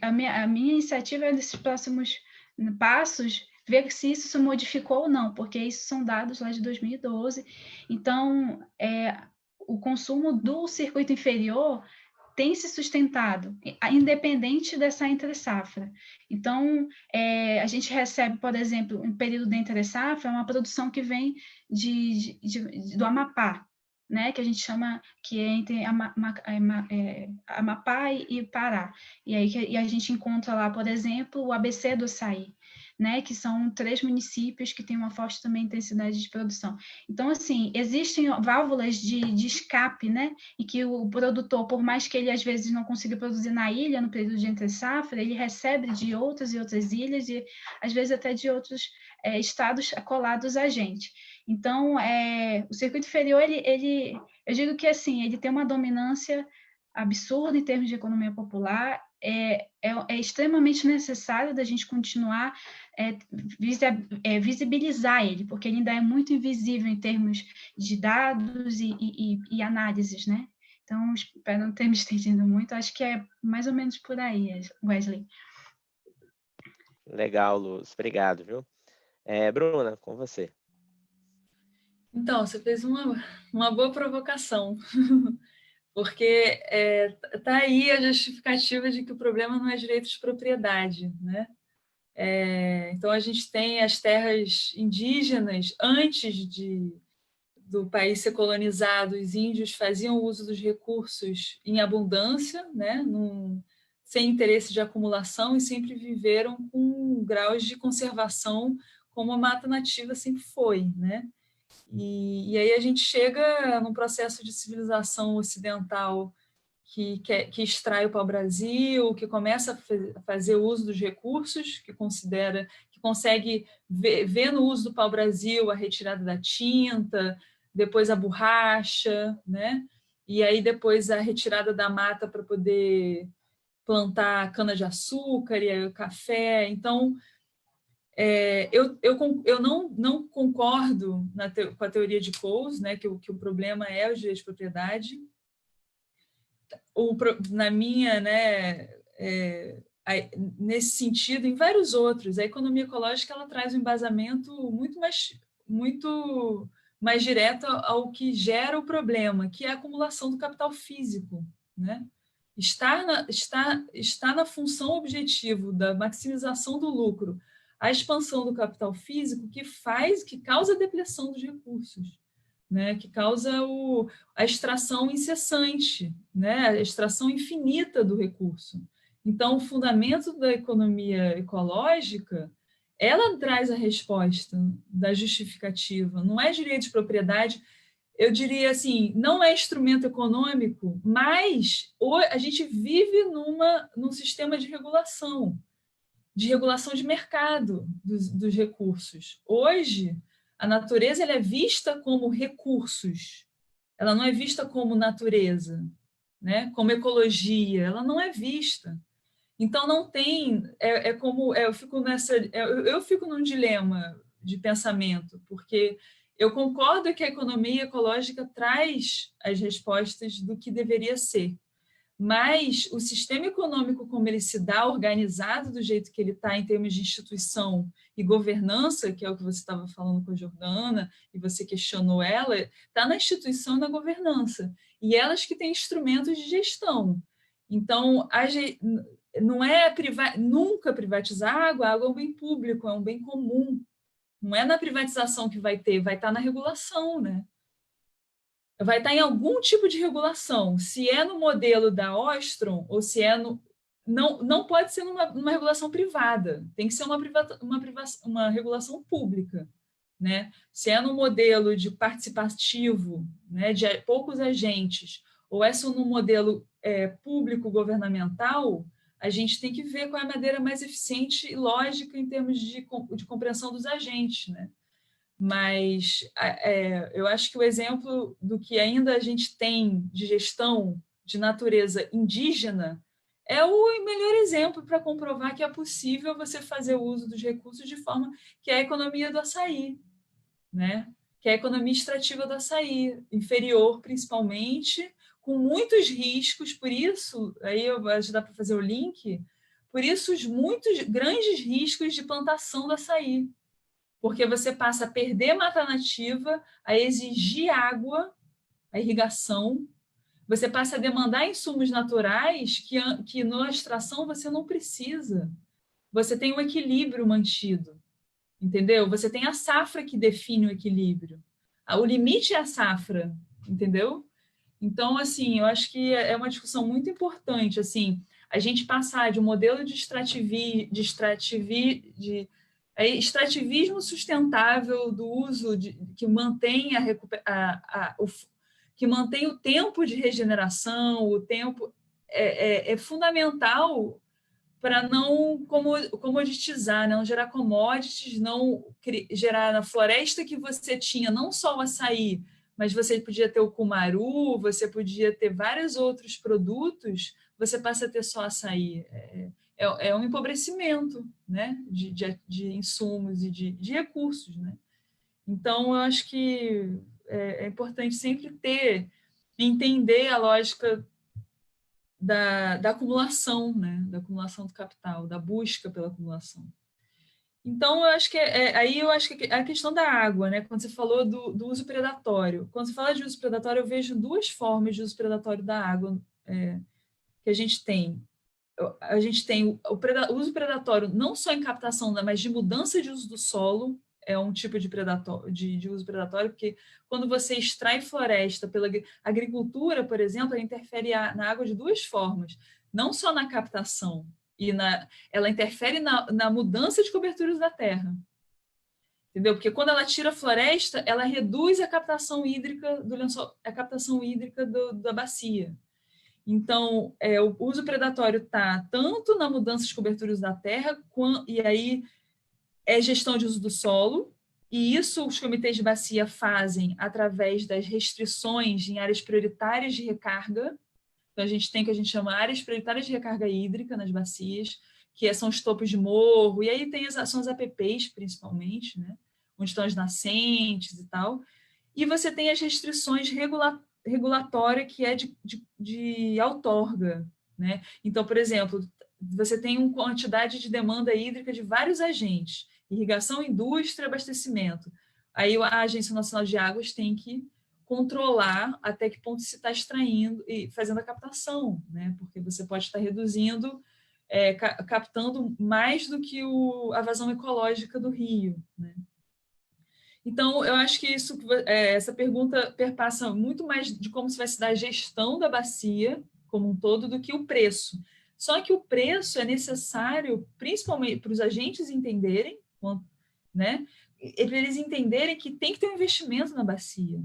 a minha iniciativa é, nesses próximos passos, ver se isso se modificou ou não, porque isso são dados lá de 2012. Então, o consumo do circuito inferior tem se sustentado, independente dessa entre-safra. Então, a gente recebe, por exemplo, um período de entre-safra, uma produção que vem do Amapá, né, que a gente chama, que é entre Amapá e Pará. E a gente encontra lá, por exemplo, o ABC do açaí, né, que são 3 municípios que têm uma forte também intensidade de produção. Então, assim, existem válvulas de escape, né, em que o produtor, por mais que ele às vezes não consiga produzir na ilha, no período de entre-safra, ele recebe de outras e outras ilhas e às vezes até de outros estados colados a gente. Então, o circuito inferior, eu digo que assim, ele tem uma dominância absurda em termos de economia popular, é extremamente necessário da gente continuar visibilizar ele, porque ele ainda é muito invisível em termos de dados e análises, né? Então, espero não ter me estendido muito, acho que é mais ou menos por aí, Wesley. Legal, Luz. Obrigado, viu? Bruna, com você. Então, você fez uma boa provocação, porque está aí a justificativa de que o problema não é direito de propriedade, né? Então, a gente tem as terras indígenas, antes do país ser colonizado, os índios faziam uso dos recursos em abundância, né? Sem interesse de acumulação, e sempre viveram com graus de conservação como a mata nativa sempre foi, né? E aí a gente chega num processo de civilização ocidental que extrai o pau-brasil, que começa a fazer uso dos recursos, que consegue ver no uso do pau-brasil a retirada da tinta, depois a borracha, né? E aí depois a retirada da mata para poder plantar cana-de-açúcar e café. Então, eu não concordo com a teoria de Coase, né, que o problema é o direito de propriedade. Na minha, né, nesse sentido, em vários outros, a economia ecológica ela traz um embasamento muito mais direto ao que gera o problema, que é a acumulação do capital físico, né? Está na função objetivo da maximização do lucro a expansão do capital físico que causa a depressão dos recursos, né? Que causa a extração incessante, né? A extração infinita do recurso. Então, o fundamento da economia ecológica, ela traz a resposta da justificativa, não é direito de propriedade. Eu diria assim, não é instrumento econômico, mas a gente vive num sistema de regulação de mercado dos recursos. Hoje, a natureza ela é vista como recursos, ela não é vista como natureza, né? Como ecologia, ela não é vista. Então, não tem... eu fico num dilema de pensamento, porque eu concordo que a economia ecológica traz as respostas do que deveria ser, mas o sistema econômico como ele se dá, organizado do jeito que ele está em termos de instituição e governança, que é o que você estava falando com a Jordana, e você questionou ela, está na instituição e na governança, e elas que têm instrumentos de gestão. Então, não é nunca privatizar a água é um bem público, é um bem comum, Não é na privatização que vai ter, vai estar na regulação, né? Vai estar em algum tipo de regulação. Se é no modelo da Ostrom ou se é no... Não pode ser numa regulação privada, tem que ser uma regulação pública, né? Se é no modelo de participativo, né, de poucos agentes, ou é só no modelo público governamental, a gente tem que ver qual é a maneira mais eficiente e lógica em termos de compreensão dos agentes, né? Mas eu acho que o exemplo do que ainda a gente tem de gestão de natureza indígena é o melhor exemplo para comprovar que é possível você fazer uso dos recursos de forma que é a economia do açaí, né? Que é a economia extrativa do açaí, inferior principalmente, com muitos riscos, por isso, aí acho que dá para fazer o link, por isso os muitos grandes riscos de plantação do açaí, porque você passa a perder mata nativa, a exigir água, a irrigação, você passa a demandar insumos naturais que na extração você não precisa. Você tem um equilíbrio mantido, entendeu? Você tem a safra que define o equilíbrio. O limite é a safra, entendeu? Então, assim, eu acho que é uma discussão muito importante, assim, a gente passar de um modelo de extrativismo sustentável do uso que mantém que mantém o tempo de regeneração, o tempo é fundamental para não comoditizar, não gerar commodities, não gerar na floresta que você tinha não só o açaí, mas você podia ter o cumaru, você podia ter vários outros produtos, você passa a ter só açaí. É um empobrecimento, né, de insumos e de recursos, né? Então, eu acho que é importante sempre entender a lógica da acumulação, né, da acumulação do capital, da busca pela acumulação. Então, eu acho que aí eu acho que a questão da água, né, quando você falou do uso predatório. Quando você fala de uso predatório, eu vejo duas formas de uso predatório da água que a gente tem. A gente tem o uso predatório não só em captação, mas de mudança de uso do solo, é um tipo de uso predatório, porque quando você extrai floresta pela agricultura, por exemplo, ela interfere na água de duas formas, não só na captação, ela interfere na mudança de coberturas da terra. Entendeu? Porque quando ela tira a floresta, ela reduz a captação hídrica do lençol, a captação hídrica da bacia. Então, o uso predatório está tanto na mudança de coberturas da terra, e aí é gestão de uso do solo, e isso os comitês de bacia fazem através das restrições em áreas prioritárias de recarga. Então, a gente tem o que a gente chama áreas prioritárias de recarga hídrica nas bacias, que são os topos de morro, e aí tem são as APPs, principalmente, né? Onde estão as nascentes e tal. E você tem as restrições regulatórias, que é de outorga, né? Então, por exemplo, você tem uma quantidade de demanda hídrica de vários agentes, irrigação, indústria, abastecimento. Aí a Agência Nacional de Águas tem que controlar até que ponto se está extraindo e fazendo a captação, né? Porque você pode estar reduzindo, captando mais do que a vazão ecológica do rio, né? Então, eu acho que essa pergunta perpassa muito mais de como se vai se dar a gestão da bacia como um todo do que o preço. Só que o preço é necessário, principalmente para os agentes entenderem, né? E para eles entenderem que tem que ter um investimento na bacia,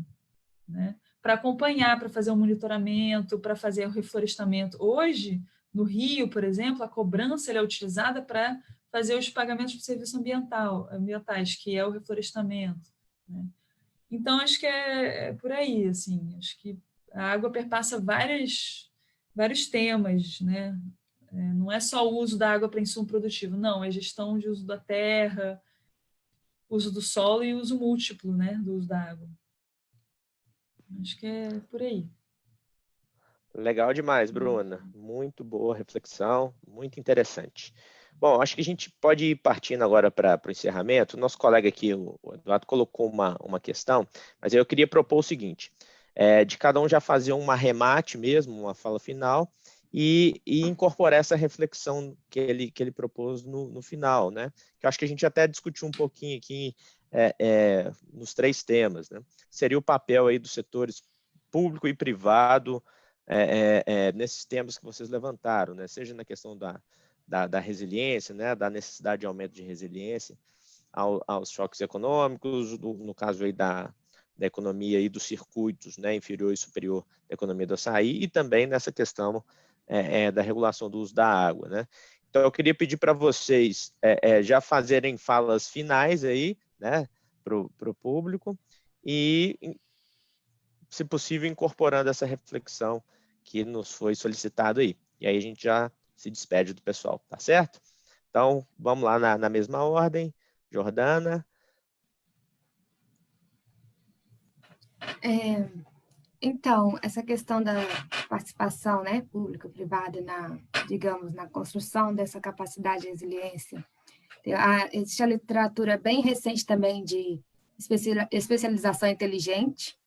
né? Para acompanhar, para fazer um monitoramento, para fazer o reflorestamento. Hoje, no Rio, por exemplo, a cobrança é utilizada para fazer os pagamentos de serviços ambientais, que é o reflorestamento, né? Então, acho que é por aí, assim, acho que a água perpassa vários temas, né? Não é só o uso da água para insumo produtivo, não, é gestão de uso da terra, uso do solo e uso múltiplo, né, do uso da água. Acho que é por aí. Legal demais, Bruna. Muito boa reflexão, muito interessante. Bom, acho que a gente pode ir partindo agora para o encerramento. O nosso colega aqui, o Eduardo, colocou uma questão, mas eu queria propor o seguinte, de cada um já fazer um arremate mesmo, uma fala final, e incorporar essa reflexão que ele propôs no final, né? Que eu acho que a gente até discutiu um pouquinho aqui nos 3 temas, né? Seria o papel aí dos setores público e privado nesses temas que vocês levantaram, né? Seja na questão da resiliência, né? Da necessidade de aumento de resiliência aos choques econômicos, no caso aí da economia e dos circuitos, né? Inferior e superior da economia do açaí, e também nessa questão da regulação do uso da água, né? Então, eu queria pedir para vocês já fazerem falas finais aí, né, para o público, e, se possível, incorporando essa reflexão que nos foi solicitado aí. E aí a gente já se despede do pessoal, tá certo? Então, vamos lá na mesma ordem. Jordana. Então, essa questão da participação, né, público-privada digamos, na construção dessa capacidade de resiliência, existe a literatura bem recente também de especialização inteligente,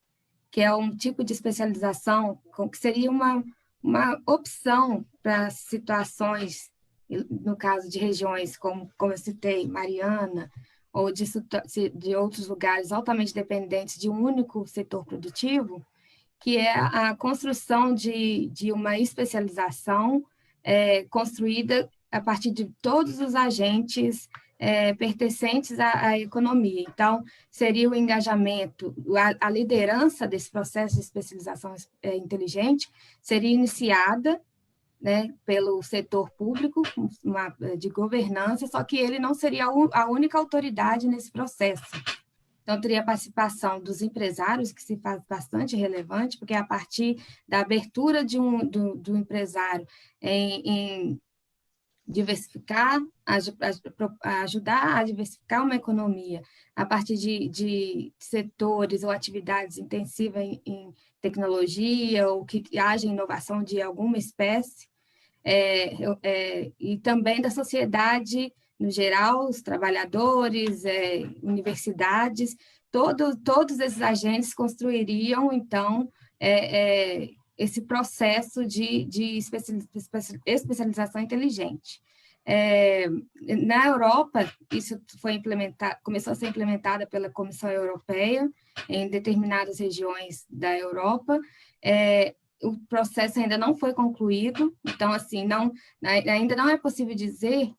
que é um tipo de especialização que seria uma opção para situações, no caso de regiões como eu citei, Mariana, ou de outros lugares altamente dependentes de um único setor produtivo, que é a construção de uma especialização construída a partir de todos os agentes pertencentes à economia. Então, seria o engajamento, a liderança desse processo de especialização inteligente seria iniciada, né, pelo setor público, de governança, só que ele não seria a única autoridade nesse processo. Então, teria a participação dos empresários, que se faz bastante relevante, porque é a partir da abertura do empresário em diversificar, ajudar a diversificar uma economia a partir de setores ou atividades intensivas em tecnologia, ou que haja inovação de alguma espécie, e também da sociedade no geral, os trabalhadores, universidades, todos esses agentes construiriam, então, esse processo de especialização inteligente. Na Europa, isso começou a ser implementada pela Comissão Europeia, em determinadas regiões da Europa. O processo ainda não foi concluído, então, assim, ainda não é possível dizer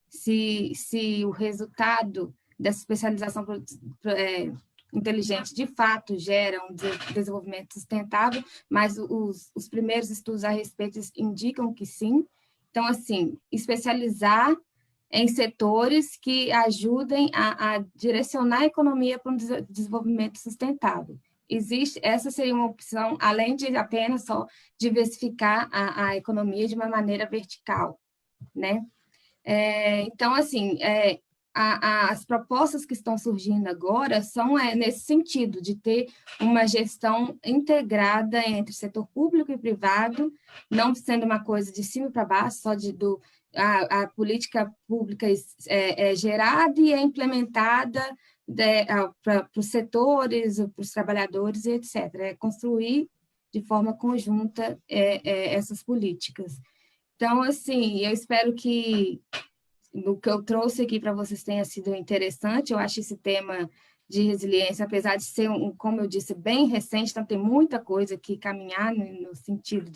se o resultado dessa especialização inteligente de fato gera um desenvolvimento sustentável, mas os primeiros estudos a respeito indicam que sim. Então, assim, especializar em setores que ajudem a direcionar a economia para um desenvolvimento sustentável. Essa seria uma opção, além de apenas só diversificar a economia de uma maneira vertical, né? Então, assim, as propostas que estão surgindo agora são nesse sentido, de ter uma gestão integrada entre setor público e privado, não sendo uma coisa de cima para baixo, só a política pública é gerada e é implementada para os setores, para os trabalhadores, etc. É construir de forma conjunta essas políticas. Então, assim, eu espero que o que eu trouxe aqui para vocês tenha sido interessante. Eu acho esse tema de resiliência, apesar de ser, como eu disse, bem recente, então tem muita coisa que caminhar no sentido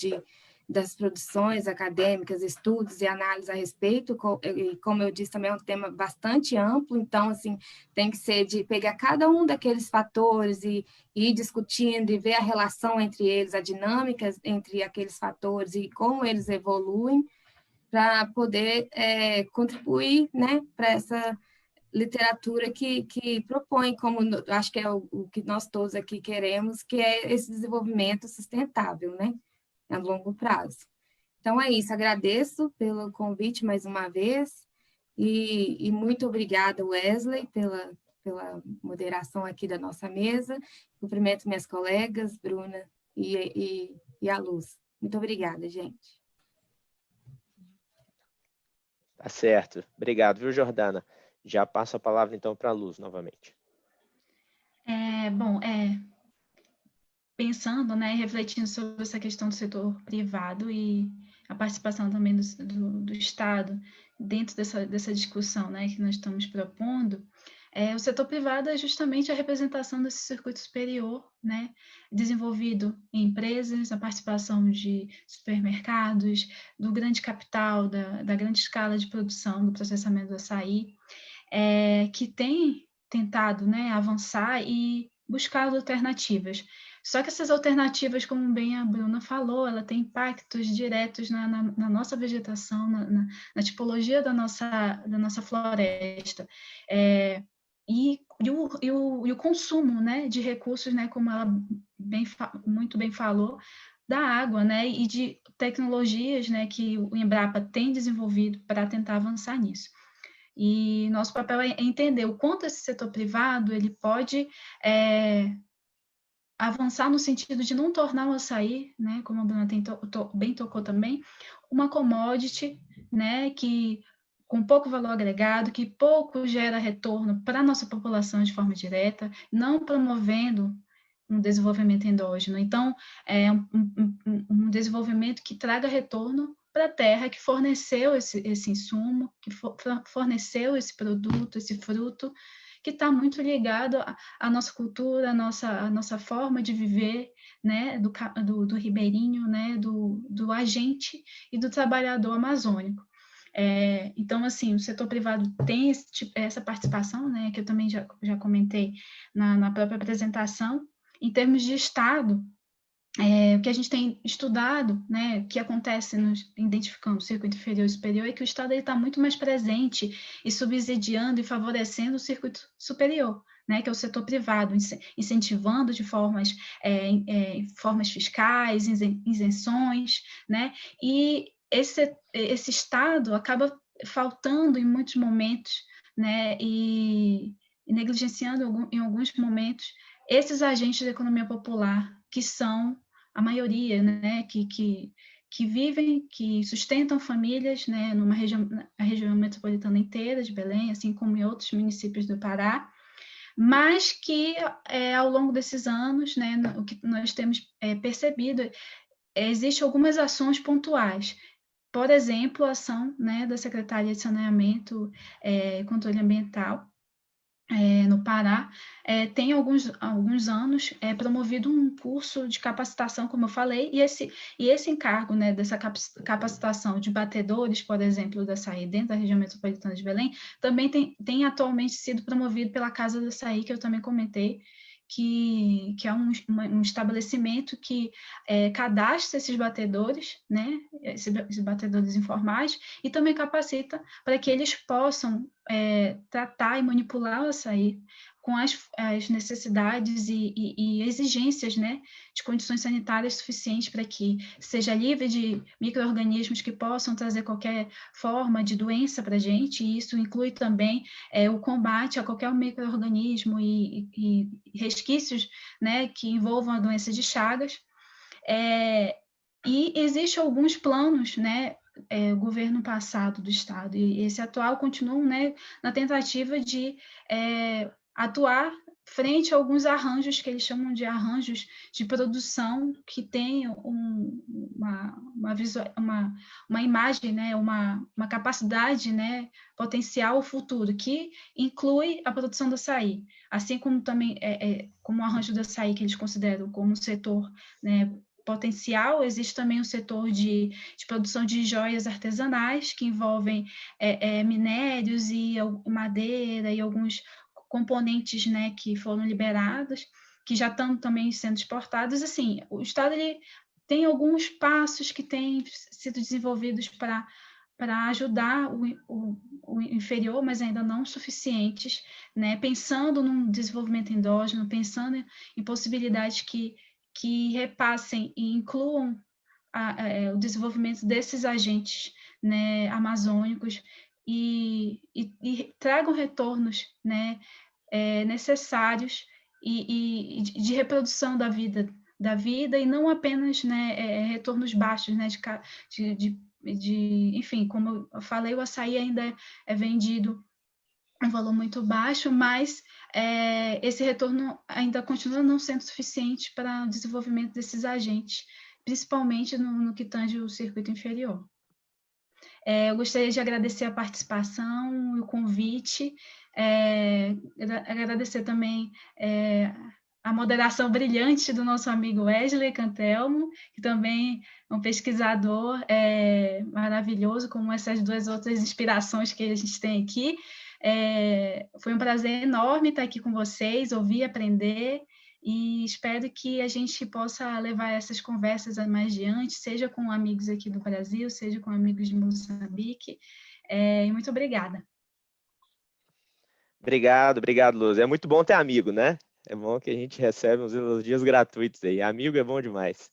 das produções acadêmicas, estudos e análises a respeito, e como eu disse, também é um tema bastante amplo, então, assim, tem que ser de pegar cada um daqueles fatores e ir discutindo e ver a relação entre eles, a dinâmica entre aqueles fatores e como eles evoluem, para poder contribuir, né, para essa literatura que propõe, como acho que é o que nós todos aqui queremos, que é esse desenvolvimento sustentável, né, a longo prazo. Então, é isso, agradeço pelo convite mais uma vez, e muito obrigada, Wesley, pela moderação aqui da nossa mesa. Cumprimento minhas colegas, Bruna e a Luz. Muito obrigada, gente. Tá certo. Obrigado, viu, Jordana? Já passo a palavra, então, para a Luz, novamente. Pensando, né, refletindo sobre essa questão do setor privado e a participação também do Estado dentro dessa discussão, né, que nós estamos propondo, O setor privado é justamente a representação desse circuito superior, né, desenvolvido em empresas, a participação de supermercados, do grande capital, da grande escala de produção, do processamento do açaí, que tem tentado, né, avançar e buscar alternativas. Só que essas alternativas, como bem a Bruna falou, ela tem impactos diretos na nossa vegetação, na tipologia da nossa floresta. E o consumo, né, de recursos, né, como ela muito bem falou, da água, né, e de tecnologias, né, que o Embrapa tem desenvolvido para tentar avançar nisso. E nosso papel é entender o quanto esse setor privado ele pode avançar no sentido de não tornar o açaí, né, como a Bruna bem tocou também, uma commodity, né, que com pouco valor agregado, que pouco gera retorno para a nossa população de forma direta, não promovendo um desenvolvimento endógeno. Então, é um desenvolvimento que traga retorno para a terra que forneceu esse insumo, que forneceu esse produto, esse fruto, que está muito ligado à nossa cultura, à nossa forma de viver, né, do ribeirinho, né, do agente e do trabalhador amazônico. Então, assim, o setor privado tem essa participação, né, que eu também já comentei na própria apresentação. Em termos de Estado, o que a gente tem estudado, né, o que acontece identificando o circuito inferior e superior, é que o Estado está muito mais presente e subsidiando e favorecendo o circuito superior, né, que é o setor privado, incentivando de formas fiscais, isenções, né, e esse Estado acaba faltando em muitos momentos, né, e negligenciando em alguns momentos esses agentes da economia popular, que são a maioria, né, que vivem, que sustentam famílias, né, a região metropolitana inteira de Belém, assim como em outros municípios do Pará, mas que ao longo desses anos, né, o que nós temos percebido, existem algumas ações pontuais. Por exemplo, a ação, né, da Secretaria de Saneamento e Controle Ambiental, no Pará, tem alguns anos promovido um curso de capacitação, como eu falei, e esse encargo, né, dessa capacitação de batedores, por exemplo, do açaí dentro da região metropolitana de Belém, também tem atualmente sido promovido pela Casa do Açaí, que eu também comentei, que é um estabelecimento que cadastra esses batedores, né, esses batedores informais, e também capacita para que eles possam tratar e manipular o açaí com as necessidades e exigências, né, de condições sanitárias suficientes para que seja livre de micro-organismos que possam trazer qualquer forma de doença para a gente, e isso inclui também o combate a qualquer micro-organismo e resquícios, né, que envolvam a doença de Chagas. E existem alguns planos, né, o governo passado do Estado e esse atual continuam, né, na tentativa de atuar frente a alguns arranjos que eles chamam de arranjos de produção que tem uma imagem, né, uma capacidade, né, potencial futuro, que inclui a produção do açaí, assim como também como o arranjo do açaí que eles consideram como um setor, né, potencial, existe também um setor de produção de joias artesanais, que envolvem minérios e madeira e alguns componentes, né, que foram liberados, que já estão também sendo exportados. Assim, o Estado ele tem alguns passos que têm sido desenvolvidos para ajudar o inferior, mas ainda não suficientes, né? Pensando num desenvolvimento endógeno, pensando em possibilidades que repassem e incluam o desenvolvimento desses agentes, né, amazônicos e tragam retornos, né, necessários e de reprodução da vida e não apenas, né, retornos baixos, né, enfim, como eu falei, o açaí ainda é vendido um valor muito baixo, mas esse retorno ainda continua não sendo suficiente para o desenvolvimento desses agentes, principalmente no que tange o circuito inferior. Eu gostaria de agradecer a participação e o convite. Agradecer também a moderação brilhante do nosso amigo Wesley Cantelmo, que também é um pesquisador maravilhoso, como essas duas outras inspirações que a gente tem aqui. Foi um prazer enorme estar aqui com vocês, ouvir, aprender, e espero que a gente possa levar essas conversas a mais adiante, seja com amigos aqui do Brasil, seja com amigos de Moçambique. Muito obrigada. Obrigado, Luz. É muito bom ter amigo, né? É bom que a gente recebe uns elogios gratuitos aí. Amigo é bom demais.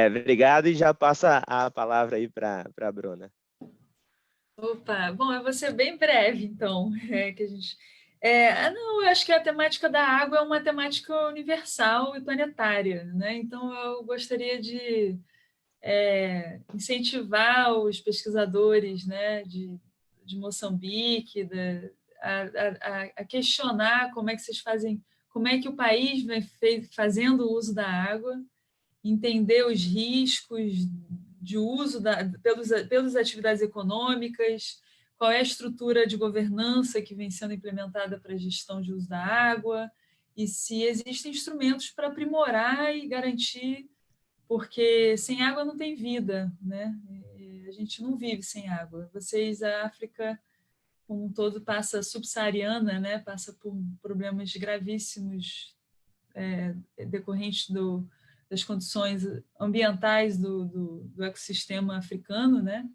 Obrigado, e já passa a palavra aí para a Bruna. Opa, bom, eu vou ser bem breve, então, que a gente... não, eu acho que a temática da água é uma temática universal e planetária, né? Então, eu gostaria de incentivar os pesquisadores, né, de Moçambique a questionar como é que vocês fazem, como é que o país vem fazendo o uso da água, entender os riscos de uso pelas atividades econômicas, qual é a estrutura de governança que vem sendo implementada para a gestão de uso da água, e se existem instrumentos para aprimorar e garantir, porque sem água não tem vida, né? A gente não vive sem água. A África como um todo passa subsaariana, né? Passa por problemas gravíssimos decorrentes das condições ambientais do ecossistema africano, né?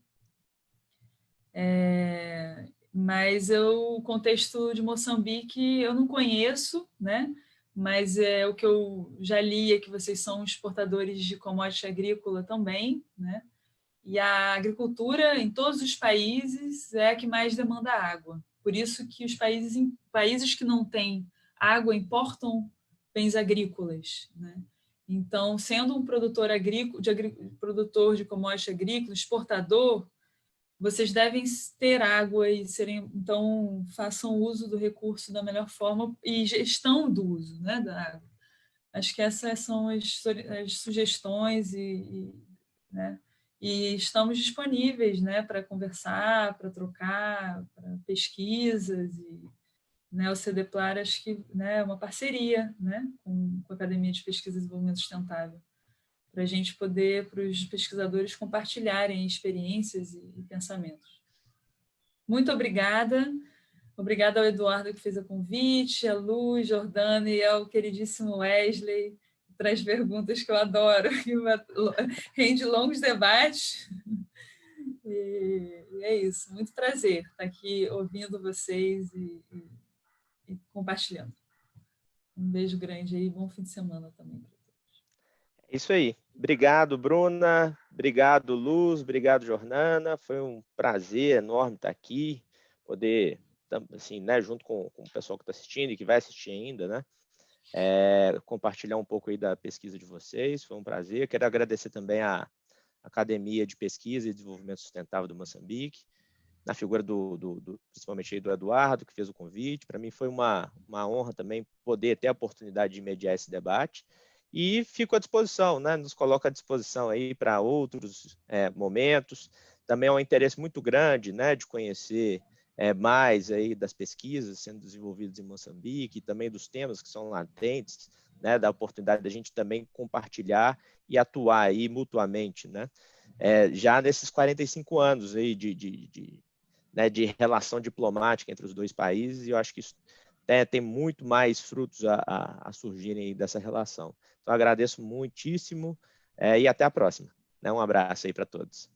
Mas o contexto de Moçambique eu não conheço, né? Mas o que eu já li é que vocês são exportadores de commodity agrícola também, né? E a agricultura em todos os países é a que mais demanda água. Por isso que os países que não têm água importam bens agrícolas, né? Então, sendo um produtor produtor de commodity agrícola, exportador, vocês devem ter água e então façam uso do recurso da melhor forma e gestão do uso, né, da água. Acho que essas são as sugestões né, e estamos disponíveis, né, para conversar, para trocar, para pesquisas e, né, o CDPLAR acho que, né, é uma parceria, né, com a Academia de Pesquisa e Desenvolvimento Sustentável, para a gente poder, para os pesquisadores compartilharem experiências e pensamentos. Muito obrigada. Obrigada ao Eduardo que fez o convite, a Lu, Jordana e ao queridíssimo Wesley, que traz perguntas que eu adoro, que rende longos debates. E é isso, muito prazer estar aqui ouvindo vocês e compartilhando. Um beijo grande aí, bom fim de semana também. É isso aí. Obrigado, Bruna. Obrigado, Luz. Obrigado, Jordana. Foi um prazer enorme estar aqui, poder, assim, né, junto com o pessoal que está assistindo e que vai assistir ainda, né, compartilhar um pouco aí da pesquisa de vocês. Foi um prazer. Quero agradecer também à Academia de Pesquisa e Desenvolvimento Sustentável do Moçambique, na figura principalmente aí do Eduardo, que fez o convite. Para mim foi uma honra também poder ter a oportunidade de mediar esse debate. E fico à disposição, né? Nos coloca à disposição aí para outros momentos. Também é um interesse muito grande, né, de conhecer mais aí das pesquisas sendo desenvolvidas em Moçambique e também dos temas que são latentes, né, da oportunidade da gente também compartilhar e atuar aí mutuamente, né? Já nesses 45 anos aí de relação diplomática entre os dois países, e eu acho que isso tem muito mais frutos a surgirem aí dessa relação. Então, agradeço muitíssimo e até a próxima. Um abraço aí para todos.